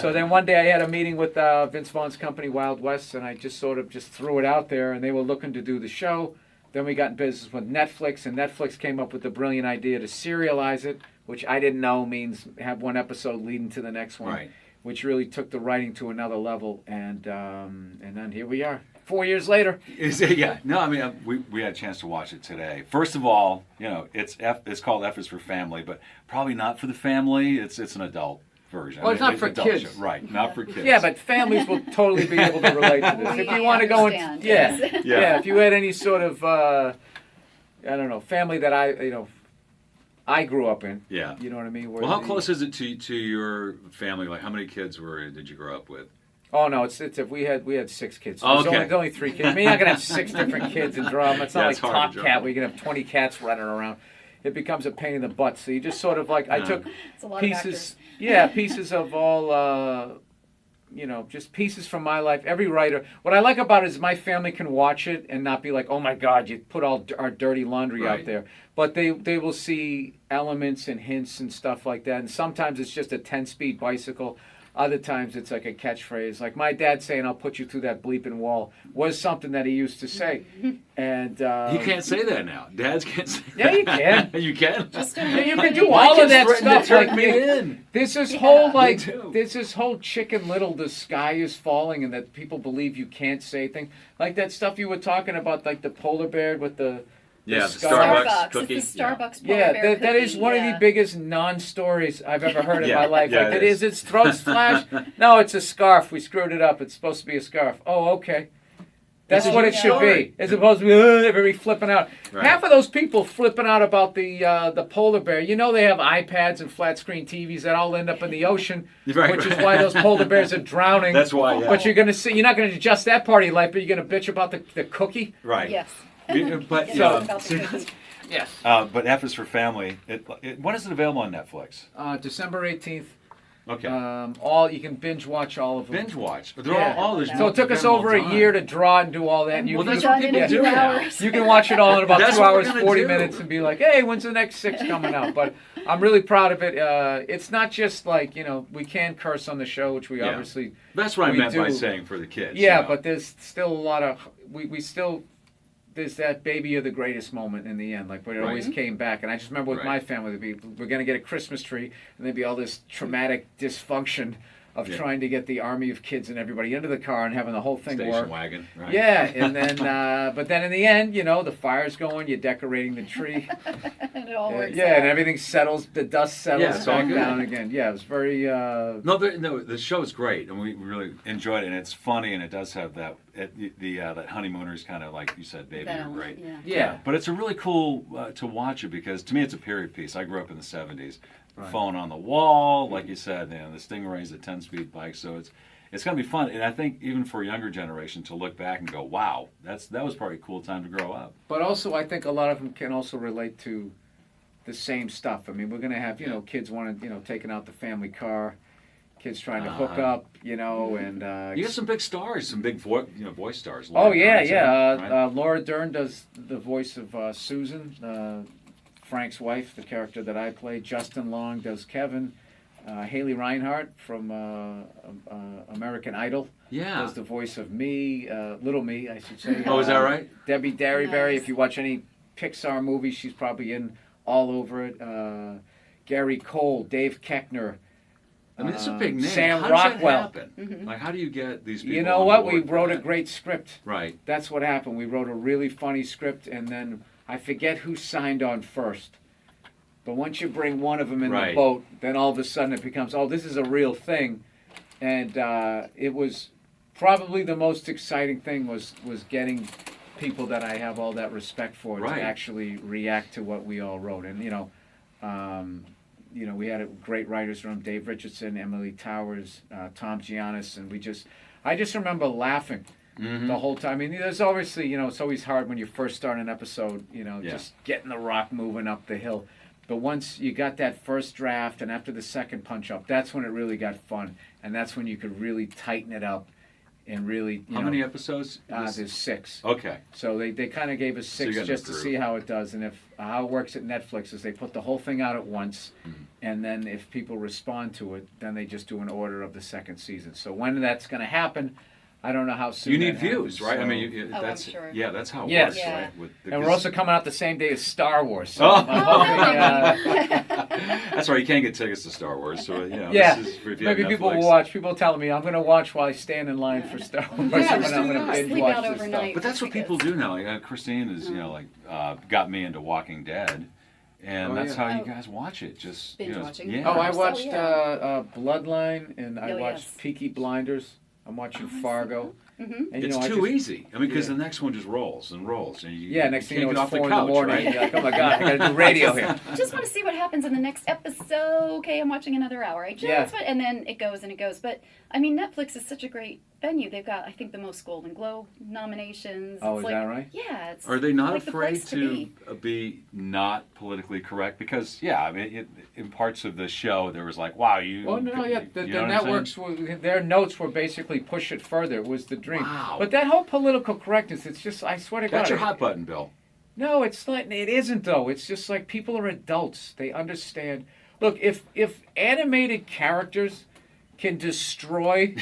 So then one day I had a meeting with Vince Vaughn's company, Wild West, and I just sort of just threw it out there, and they were looking to do the show. Then we got in business with Netflix, and Netflix came up with the brilliant idea to serialize it, which I didn't know means have one episode leading to the next one, Right. which really took the writing to another level. And then here we are, 4 years later. Yeah. No, I mean, we had a chance to watch it today. First of all, it's called F is for Family, but probably not for the family. It's an adult version. Well, it's not for adult kids. show. Right, not for kids. Yeah, but families will totally be able to relate to this. If you want to go and understand, yeah, yes. yeah, if you had any sort of family that I grew up in. Yeah. You know what I mean? Well, how close is it to your family? Like, how many kids did you grow up with? Oh no, it's if we had 6 kids. So Okay. there's only 3 kids. I mean, you're not gonna have 6 different kids and draw them. It's Yeah, not it's like hard Top to Cat draw. where you can have 20 cats running around. It becomes a pain in the butt. So you just sort of like I took It's a lot of pieces. Yeah, pieces of all. Just pieces from my life. Every writer. What I like about it is my family can watch it and not be like, oh my God, you put all our dirty laundry Right. out there. But they will see elements and hints and stuff like that. And sometimes it's just a 10-speed bicycle. Other times it's like a catchphrase. Like my dad saying, "I'll put you through that bleeping wall," was something that he used to say. And You can't say that now. Dads can't say Yeah, that. you can. You can? Yeah, you can do all of that stuff. Turn Like, me in. there's this whole Me too. there's this whole Chicken Little, the sky is falling, and that people believe you can't say things like that stuff you were talking about, like the polar bear with the Yeah, the scar. Starbucks cookie. It's the Starbucks polar Yeah, bear that is cookie, one of yeah. the biggest non-stories I've ever heard in Yeah, my life. yeah, Like it is its throat splashed? No, it's a scarf. We screwed it up. It's supposed to be a scarf. Oh, okay. That's It's a what it huge should story. be. It's supposed to be everybody flipping out. Right. Half of those people flipping out about the polar bear. You know they have iPads and flat screen TVs that all end up in the ocean, Right, which is right. why those polar bears are drowning. That's why, yeah. But you're not gonna adjust that part of your life, but you're gonna bitch about the cookie. Right. Yes. But Yes, So- about the cookies. Yes. but F is for Family. When is it available on Netflix? December 18th. Okay. All you can binge watch all of them. Binge watch. They're Yeah. all there's So it took us over a year to draw and do all that. And you, Well, you, that's what Done in people a do few now. hours. you can watch it all in about That's 2 what we're hours, gonna 40 do. minutes and be like, hey, when's the next 6 coming out? But I'm really proud of it. It's not just like, we can curse on the show, which we Yeah. obviously... That's what I we meant by do. saying for the kids. Yeah, you know. but there's still a lot of... We still... There's that baby of the greatest moment in the end, like when it Right. always came back. And I just remember with Right. my family, we're going to get a Christmas tree, and there'd be all this traumatic dysfunction of Yeah. trying to get the army of kids and everybody into the car and having the whole thing Station work. wagon. Right. Yeah, and then, but then in the end, the fire's going, you're decorating the tree. And it all works Yeah, out. and everything settles, the dust settles Yeah, it's all back good. down again. Yeah, it was very, No, the show is great, and we really enjoyed it. And it's funny, and it does have that that honeymooners kind of like you said, baby, That you're element, great. yeah. yeah. But it's a really cool to watch it because to me it's a period piece. I grew up in the '70s, phone on the wall, like you said, the Stingrays, the 10-speed bikes. So it's gonna be fun, and I think even for a younger generation to look back and go, wow, that was probably a cool time to grow up. But also, I think a lot of them can also relate to the same stuff. I mean, we're going to have, kids wanting, taking out the family car, kids trying to hook up, and... You got some big stars, some big voice stars. Oh, Laura yeah, Dern's in yeah. it, right? Laura Dern does the voice of Susan, Frank's wife, the character that I play. Justin Long does Kevin. Haley Reinhardt from American Idol Yeah. does the voice of me, Little Me, I should say. Oh, is that right? Debbie Derryberry, Nice. if you watch any Pixar movie, she's probably in all over it. Gary Cole, Dave Koechner. I mean, it's a big name. Sam how Rockwell. Does that happen? Like, how do you get these people? You know on what? board We for wrote a that? great script. Right. That's what happened. We wrote a really funny script, and then I forget who signed on first. But once you bring one of them in the Right. boat, then all of a sudden it becomes, oh, this is a real thing. And it was probably the most exciting thing was getting people that I have all that respect for Right. to actually react to what we all wrote. And, we had a great writers room, Dave Richardson, Emily Towers, Tom Giannis, and I just remember laughing the whole time. I mean, there's obviously, it's always hard when you first start an episode, just getting the rock moving up the hill. But once you got that first draft and after the second punch up, that's when it really got fun. And that's when you could really tighten it up and really, How many episodes? there's 6. Okay. So they kind of gave us So you 6 got just the to groove. see how it does. And if how it works at Netflix is they put the whole thing out at once. And then if people respond to it, then they just do an order of the second season. So when that's going to happen, I don't know how soon. You need that views, happens. right? I So- mean, I'm that's sure. that's how it Yes. works, Yeah. right? And we're also coming out the same day as Star Wars. So Oh. I'm hoping, That's right. You can't get tickets to Star Wars, so yeah, This is, if you have maybe people Netflix. will watch. People telling me I'm going to watch while I stand in line for Star Wars. Yeah, and just I'm do going to that. binge Sleep watch out this overnight. stuff. But that's what people do now. Like, Christine is, got me into Walking Dead, and Oh, that's yeah. how you guys watch it. Just Binge watching. Yeah. Oh, I Oh, watched yeah. Bloodline and I Oh, watched yes. Peaky Blinders. I'm watching Fargo. And, It's I too just- easy. I mean, because Yeah. the next one just rolls and rolls, and you Yeah, next thing you can't know, get it's off 4 the in couch, the morning. right? You're like, oh my God, I got to do radio here. Just want to see what happens in the next episode. Okay, I'm watching another hour. Yeah. And then it goes and it goes. But I mean, Netflix is such a great venue. They've got, I think, the most Golden Globe nominations. Oh, It's is like, that right? Yeah. It's Are they not like the afraid place to be. be not politically correct? Because I mean, in parts of the show, there was like, "Wow, you." Oh no, yeah. The you know what I'm networks, their notes were basically push it further. It was the dream. Wow. But that whole political correctness, it's just, I swear to God. That's your hot button, Bill. No, it's like, it isn't though. It's just like people are adults. They understand. Look, if animated characters can destroy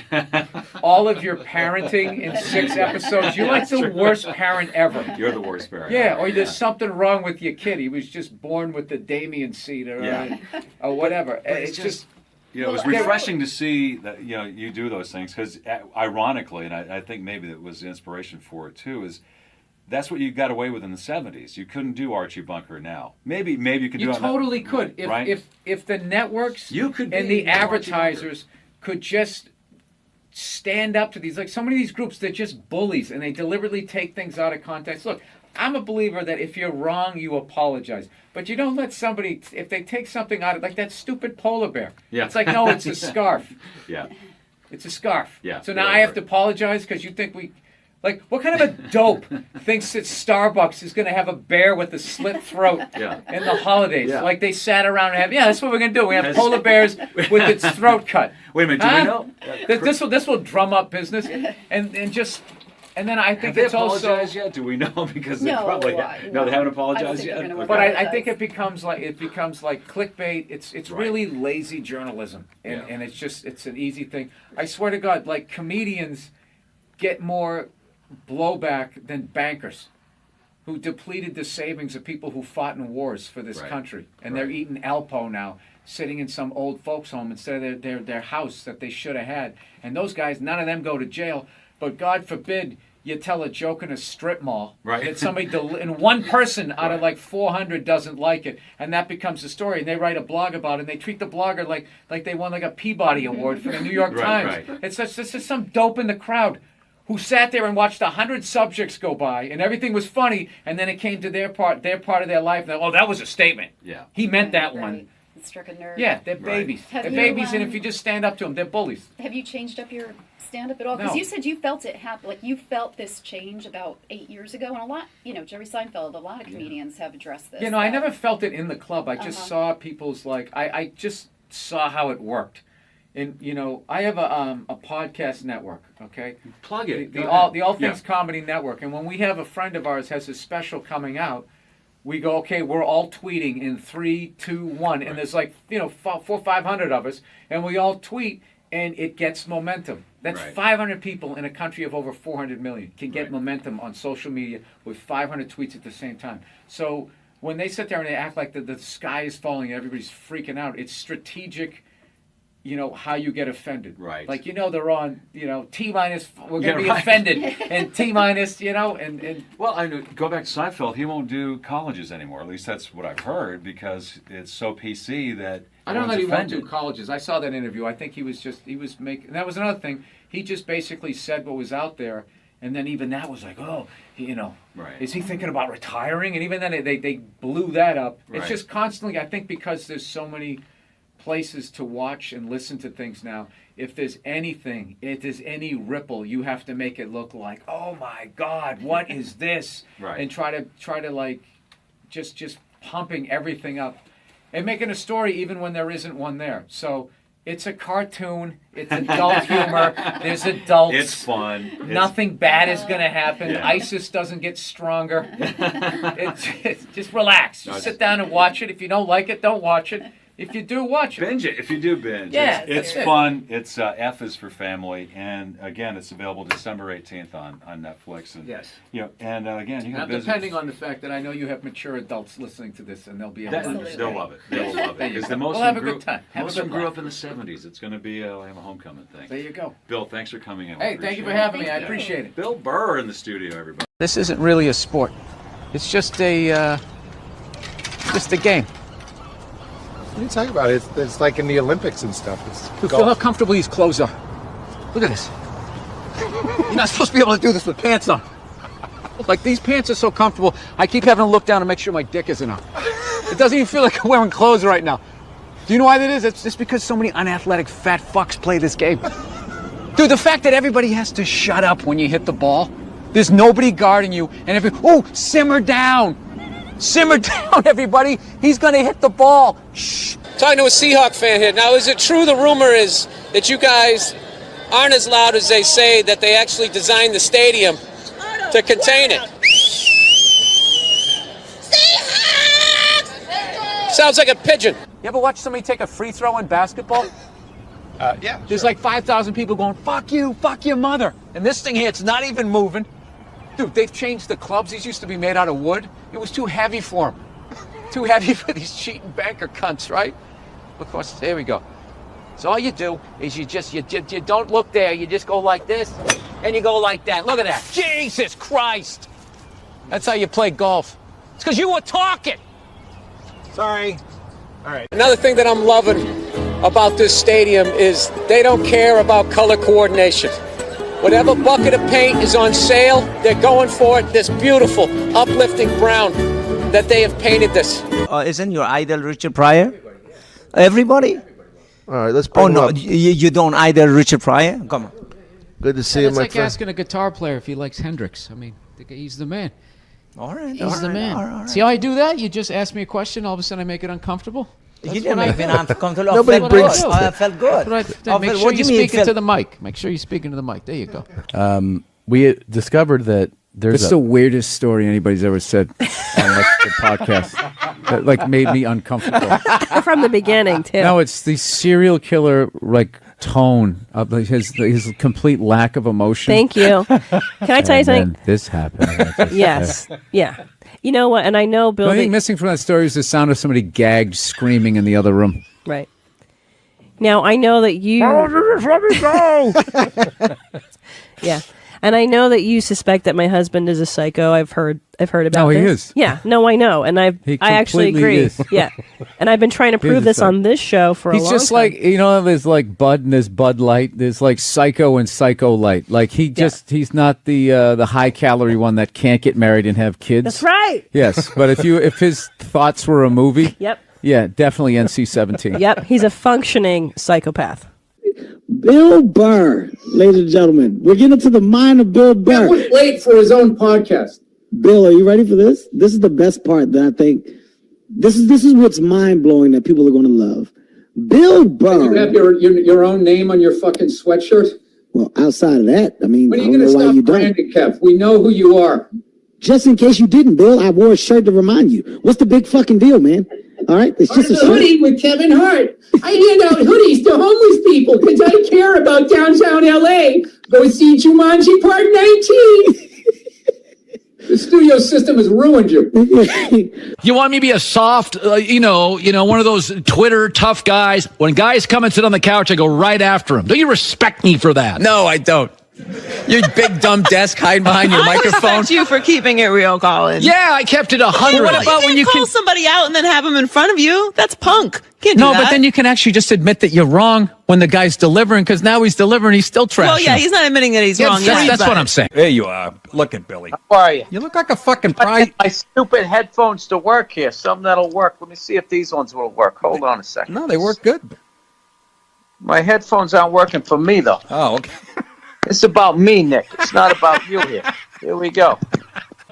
all of your parenting in 6 episodes. You're like the worst parent ever. You're the worst parent. Yeah, or there's something wrong with your kid. He was just born with the Damien seed or whatever. It's just you know, it was refreshing to see that, you know, you do those things because, ironically, and I think maybe that was the inspiration for it too, is that's what you got away with in the 70s. You couldn't do Archie Bunker now. Maybe you could do it. You totally could. If the networks and the advertisers could just stand up to these, like so many of these groups, they're just bullies and they deliberately take things out of context. Look, I'm a believer that if you're wrong, you apologize. But you don't let somebody, if they take something out of, like that stupid polar bear. Yeah. It's like, no, it's a scarf. Yeah. It's a scarf. Yeah. So now I have to apologize because you think we, like, what kind of a dope thinks that Starbucks is going to have a bear with a slit throat in the holidays? Yeah. Like they sat around and have, that's what we're going to do. We have polar bears with its throat cut. Wait a minute, do we know? This will drum up business and then I think have it's they also. apologized yet? Do we know? Because they No, probably no, they haven't apologized yet. Okay. But I think it becomes like clickbait. It's really lazy journalism, and it's an easy thing. I swear to God, like comedians get more blowback than bankers, who depleted the savings of people who fought in wars for this country, and they're eating Alpo now, sitting in some old folks' home instead of their house that they should have had. And those guys, none of them go to jail. But God forbid you tell a joke in a strip mall that somebody and one person out of like 400 doesn't like it, and that becomes the story. And they write a blog about it, and they treat the blogger like they won like a Peabody Award for the New York Times. Right. It's just some dope in the crowd who sat there and watched 100 subjects go by, and everything was funny. And then it came to their part of their life. And that was a statement. Yeah, he meant that one. It struck a nerve. Yeah, they're babies. They're babies, and if you just stand up to them, they're bullies. Have you changed up your stand-up at all? Because you said you felt it happen. Like you felt this change about 8 years ago, and a lot, Jerry Seinfeld, a lot of comedians have addressed this. I never felt it in the club. I just saw people's I just saw how it worked. And I have a podcast network. Okay, plug it. The All Things Comedy Network. And when we have a friend of ours has a special coming out, we go, okay, we're all tweeting in 3, 2, 1, and there's like 400 or 500 of us, and we all tweet, and it gets momentum. That's 500 people in a country of over 400 million can get momentum on social media with 500 tweets at the same time. So when they sit there and they act like the sky is falling and everybody's freaking out, it's strategic. How you get offended. Right. Like, they're on, T minus, we're going to be offended. And T minus, and. Well, I know, go back to Seinfeld, he won't do colleges anymore. At least that's what I've heard, because it's so PC that I don't know that he offended. won't do colleges. I saw that interview. I think he was making, and that was another thing. He just basically said what was out there. And then even that was like, is he thinking about retiring? And even then they blew that up. It's just constantly, I think, because there's so many places to watch and listen to things now. If there's any ripple, you have to make it look like, oh my God, what is this? And try to like just pumping everything up and making a story even when there isn't one there. So it's a cartoon. It's adult humor. There's adults. It's fun. Nothing bad is going to happen. Yeah. ISIS doesn't get stronger. It's just relax. Just sit down and watch it. If you don't like it, don't watch it. If you do, watch it. Binge it. If you do binge. Yeah, it's fun. It's F is for family. And again, it's available December 18th on Netflix. And, yes. And again, you now, can visit. depending on the fact that I know you have mature adults listening to this, and they'll be able to understand. They'll love it. They'll love it. Because most we'll of have a them good time. Most of them grew up in the 70s. It's going to be a homecoming thing. There you go. Bill, thanks for coming in. Hey, thank you for having me. I appreciate it. Bill Burr in the studio, everybody. This isn't really a sport. It's just a game. What are you talking about? It's like in the Olympics and stuff. Dude, feel how comfortable these clothes are. Look at this. You're not supposed to be able to do this with pants on. Like, these pants are so comfortable, I keep having to look down to make sure my dick isn't up. It doesn't even feel like I'm wearing clothes right now. Do you know why that is? It's just because so many unathletic fat fucks play this game. Dude, the fact that everybody has to shut up when you hit the ball, there's nobody guarding you, and simmer down. Simmer down, everybody. He's going to hit the ball. Shh. Talking to a Seahawk fan here. Now, is it true the rumor is that you guys aren't as loud as they say, that they actually designed the stadium to contain it? Seahawks! Sounds like a pigeon. You ever watch somebody take a free throw in basketball? Yeah. There's like 5,000 people going, fuck you, fuck your mother. And this thing here, it's not even moving. Dude, they've changed the clubs. These used to be made out of wood. It was too heavy for them. Too heavy for these cheating banker cunts, right? Of course, there we go. So all you do is you don't look there. You just go like this, and you go like that. Look at that. Jesus Christ. That's how you play golf. It's because you were talking. Sorry. All right. Another thing that I'm loving about this stadium is they don't care about color coordination. Whatever bucket of paint is on sale, they're going for it. This beautiful, uplifting brown that they have painted this. Isn't your idol Richard Pryor? Everybody? All right, let's bring Oh, him no, up. you don't idol Richard Pryor? Come on. Good to see It's you, my like friend. asking a guitar player if he likes Hendrix. I mean, he's the man. All right, He's the man. See how I do that? You just ask me a question, all of a sudden I make it uncomfortable. You didn't make me uncomfortable. Nobody I felt brings- good. I felt good. Make What sure do you you mean speak into felt- the mic. Make sure you speak into the mic. There you go. We discovered that there's It's the weirdest story anybody's ever said on the podcast. That like made me uncomfortable. From the beginning too. No, it's the serial killer like tone of his complete lack of emotion. Thank you. Can I tell you And something? then this happened. and it just- Yes. Yeah. You know what? And I know The Bill. only thing missing from that story is the sound of somebody gagged, screaming in the other room. Right. Now I know that you. Let me go. Yeah. And I know that you suspect that my husband is a psycho. I've heard about No, he this. is. Yeah. No, I know. And I actually completely agree. is. Yeah. And I've been trying to He is prove a this psycho. on this show for a He's long just time. like, you know, there's like Bud and there's Bud Light. There's like Psycho and Psycho Light. Like he's not the high calorie one that can't get married and have kids. That's right. Yes, but if his thoughts were a movie, Yep. yeah, definitely NC-17. Yep. He's a functioning psychopath. Bill Burr, ladies and gentlemen. We're getting to the mind of Bill Burr. Late for his own podcast. Bill, are you ready for this? This is the best part that I think. This is what's mind blowing that people are going to love. Bill Burr. You have your own name on your fucking sweatshirt. Well, outside of that, I mean, When I are you don't going to know why stop you don't. branding, Kev? We know who you are. Just in case you didn't, Bill, I wore a shirt to remind you. What's the big fucking deal, man? All right, it's just a shirt. Hoodie with Kevin Hart. I hand out hoodies to homeless people because I care about downtown LA. Go see Jumanji Part 19. The studio system has ruined you. You want me to be a soft, one of those Twitter tough guys? When guys come and sit on the couch, I go right after them. Don't you respect me for that? No, I don't. Your big dumb desk hiding behind your microphone. I respect you for keeping it real, Colin. Yeah, I kept it 100. What about when you call somebody out and then have them in front of you? That's punk. Can't do No, that. but then you can actually just admit that you're wrong when the guy's delivering, because now he's delivering, he's still trashing. Well, yeah, he's not admitting that he's wrong. That's what I'm saying. There you are. Look at Billy. How are you? You look like a fucking pride. My stupid headphones to work here. Something that'll work. Let me see if these ones will work. Hold on a second. No, they work good. My headphones aren't working for me, though. Oh, okay. It's about me, Nick. It's not about you here. Here we go.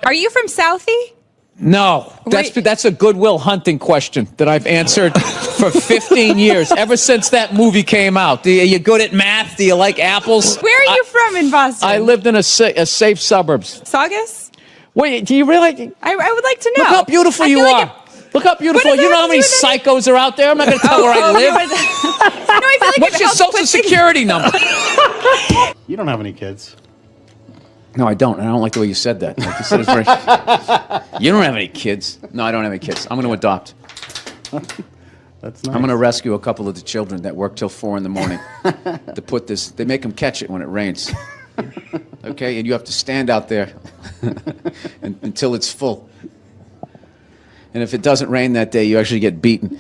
Are you from Southie? No, that's a Goodwill Hunting question that I've answered for 15 years, ever since that movie came out. Are you good at math? Do you like apples? Where are you from in Boston? I lived in a safe suburbs. Saugus? Wait, do you realize? I would like to know. Look how beautiful you are. Look how beautiful. You know how many psychos are out there? I'm not going to tell where I live. No, I feel like What's your social security number? You don't have any kids. No, I don't. I don't like the way you said that. Like you said, it's very... You don't have any kids. No, I don't have any kids. I'm going to adopt. That's nice. I'm going to rescue a couple of the children that work till 4 in the morning to put this. They make them catch it when it rains. Okay, and you have to stand out there until it's full. And if it doesn't rain that day, you actually get beaten,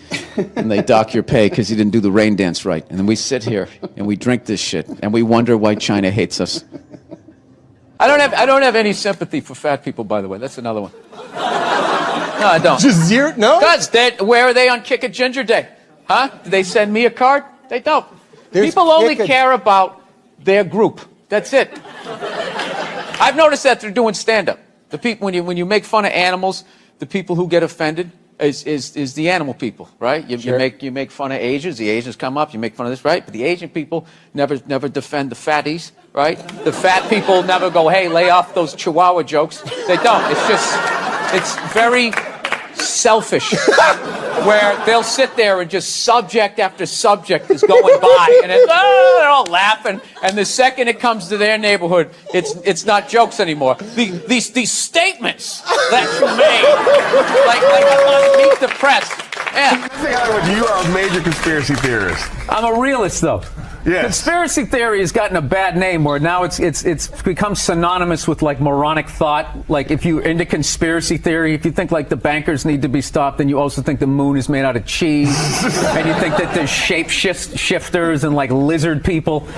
and they dock your pay because you didn't do the rain dance right. And then we sit here and we drink this shit, and we wonder why China hates us. I don't have any sympathy for fat people, by the way. That's another one. No, I don't. Just zero? No? Because where are they on Kick a Ginger Day? Huh? Do they send me a card? They don't. People only care about their group. That's it. I've noticed that through doing stand-up. The people when you make fun of animals, the people who get offended is the animal people, right? You make fun of Asians, the Asians come up, you make fun of this, right? But the Asian people never defend the fatties, right? The fat people never go, hey, lay off those Chihuahua jokes. They don't. It's very selfish. where they'll sit there and just subject after subject is going by, and they're all laughing. And the second it comes to their neighborhood, it's not jokes anymore. These statements that you made, like Meet the Press. Yeah. You are a major conspiracy theorist. I'm a realist, though. Yes. Conspiracy theory has gotten a bad name where now it's become synonymous with like moronic thought. Like if you're into conspiracy theory, if you think like the bankers need to be stopped, then you also think the moon is made out of cheese, and you think that there's shifters and like lizard people.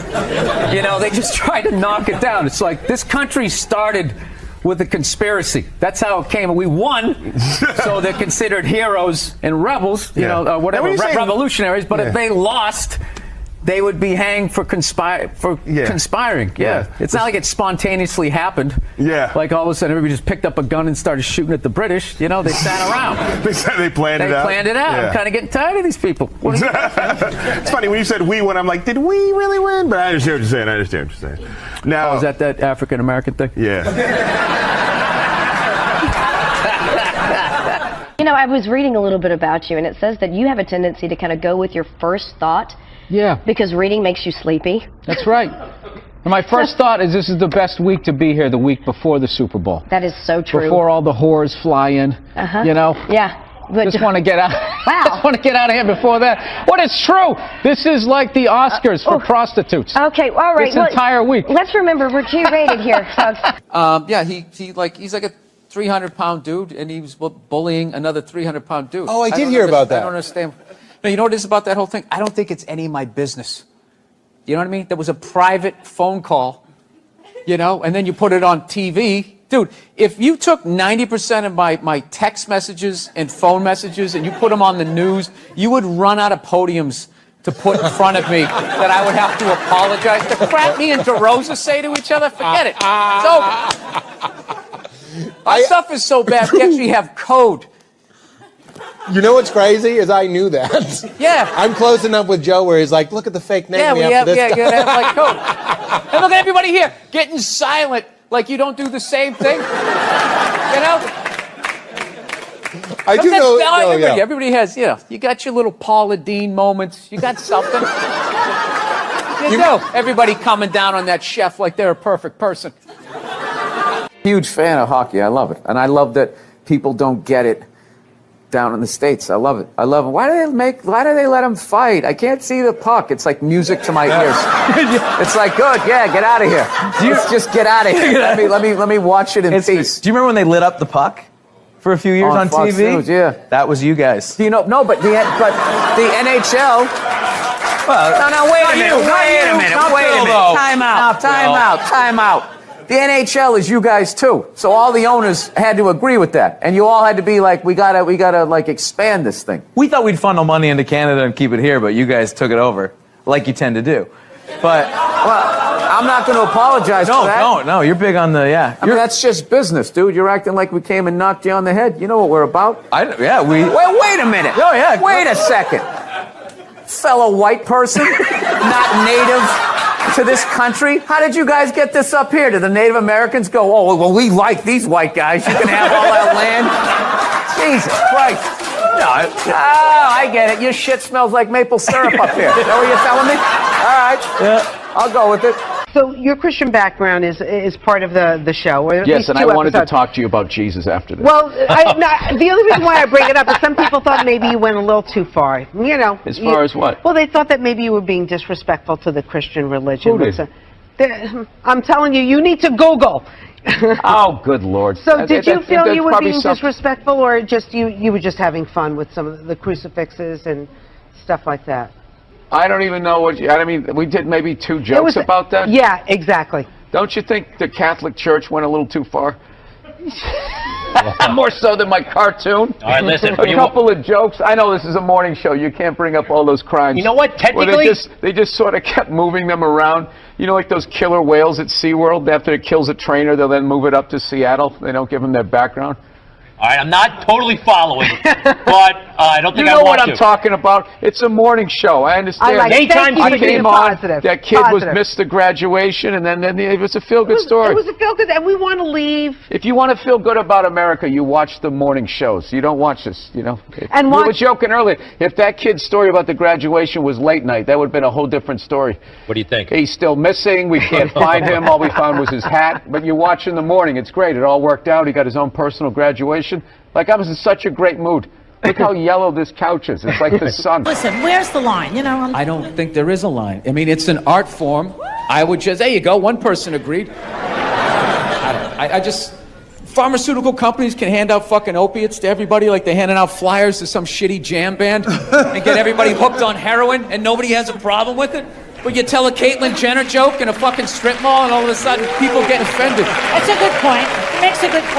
You know, they just try to knock it down. It's like this country started with a conspiracy. That's how it came. We won, so they're considered heroes and rebels, you know, whatever, revolutionaries. But if they lost, they would be hanged for conspiring. Yeah. It's not like it spontaneously happened. Yeah. Like all of a sudden everybody just picked up a gun and started shooting at the British. You know, they sat around. They planned it out. They planned it out. Yeah. I'm kind of getting tired of these people. It's funny when you said we won. I'm like, did we really win? But I understand what you're saying. Now, is that African American thing? Yeah. You know, I was reading a little bit about you, and it says that you have a tendency to kind of go with your first thought. Yeah. Because reading makes you sleepy. That's right. And my first thought is this is the best week to be here, the week before the Super Bowl. That is so true. Before all the whores fly in, you know? Yeah. But just want to get out. Wow. Just want to get out of here before that. What is true? This is like the Oscars for prostitutes. Okay, all right. This entire week. Let's remember we're G-rated here, folks. Yeah, he's like a 300-pound dude, and he was bullying another 300-pound dude. Oh, I did hear about that. I don't understand. No, you know what it is about that whole thing? I don't think it's any of my business. You know what I mean? There was a private phone call, you know, and then you put it on TV. Dude, if you took 90% of my text messages and phone messages and you put them on the news, you would run out of podiums to put in front of me that I would have to apologize. The crap me and DeRosa say to each other, forget it. It's over. Our stuff is so bad, we actually have code. You know what's crazy is I knew that. Yeah. I'm close enough with Joe where he's like, look at the fake name Yeah, we have for this you guy. have like code. And look at everybody here getting silent like you don't do the same thing. You know? I do know. Everybody has, you know, you got your little Paula Deen moments. You got something. You know, everybody coming down on that chef like they're a perfect person. Huge fan of hockey. I love it. And I love that people don't get it down in the States. I love it. I love it. Why do they let them fight? I can't see the puck. It's like music to my ears. It's like, good, yeah, get out of here. Just get out of here. Let me watch it in peace. Do you remember when they lit up the puck for a few years on Fox TV? News, yeah. That was you guys. Do you know? No, but the NHL. Well, no, wait a minute. Time out. The NHL is you guys too. So all the owners had to agree with that. And you all had to be like, we gotta like expand this thing. We thought we'd funnel money into Canada and keep it here, but you guys took it over, like you tend to do. But I'm not going to apologize for that. No, you're big on the, I mean, that's just business, dude. You're acting like we came and knocked you on the head. You know what we're about. Wait a minute. Oh, yeah. Wait a second. Fellow white person, not native to this country. How did you guys get this up here? Did the Native Americans go, oh, well, we like these white guys. You can have all that land. Jesus Christ. No, I get it. Your shit smells like maple syrup up here. Is that what you're telling me? All right. Yeah. I'll go with it. So your Christian background is part of the show. Or at Yes, least and two I wanted episodes. to talk to you about Jesus after this. Well, the only reason why I bring it up is some people thought maybe you went a little too far. You know. As far as what? Well, they thought that maybe you were being disrespectful to the Christian religion. Who did? I'm telling you, you need to Google. Oh, good Lord. So did you feel you were probably being disrespectful, or just you were just having fun with some of the crucifixes and stuff like that? I don't even know I mean, we did maybe 2 jokes about that. Yeah, exactly. Don't you think the Catholic Church went a little too far? More so than my cartoon. All right, listen. A couple of jokes. I know this is a morning show. You can't bring up all those crimes. You know what? Technically, they just sort of kept moving them around. You know, like those killer whales at SeaWorld. After it kills a trainer, they'll then move it up to Seattle. They don't give them their background. All right, I'm not totally following, but I don't think you I know want what I'm to. talking about. It's a morning show. I understand. Thank you I for being came on. positive. That kid was Positive. missed the graduation, and then it was a feel-good story. It was a feel good, and we want to leave. If you want to feel good about America, you watch the morning shows. You don't watch this, you know. And we watch- were joking earlier. If that kid's story about the graduation was late night, that would have been a whole different story. What do you think? He's still missing. We can't find him. All we found was his hat. But you watch in the morning. It's great. It all worked out. He got his own personal graduation. Like, I was in such a great mood. Look how yellow this couch is. It's like the sun. Listen, where's the line? You know, I don't think there is a line. I mean, it's an art form. I would just, there you go, one person agreed. I just, pharmaceutical companies can hand out fucking opiates to everybody like they're handing out flyers to some shitty jam band and get everybody hooked on heroin and nobody has a problem with it. But you tell a Caitlyn Jenner joke in a fucking strip mall and all of a sudden people get offended. that's a good point. It makes a good point.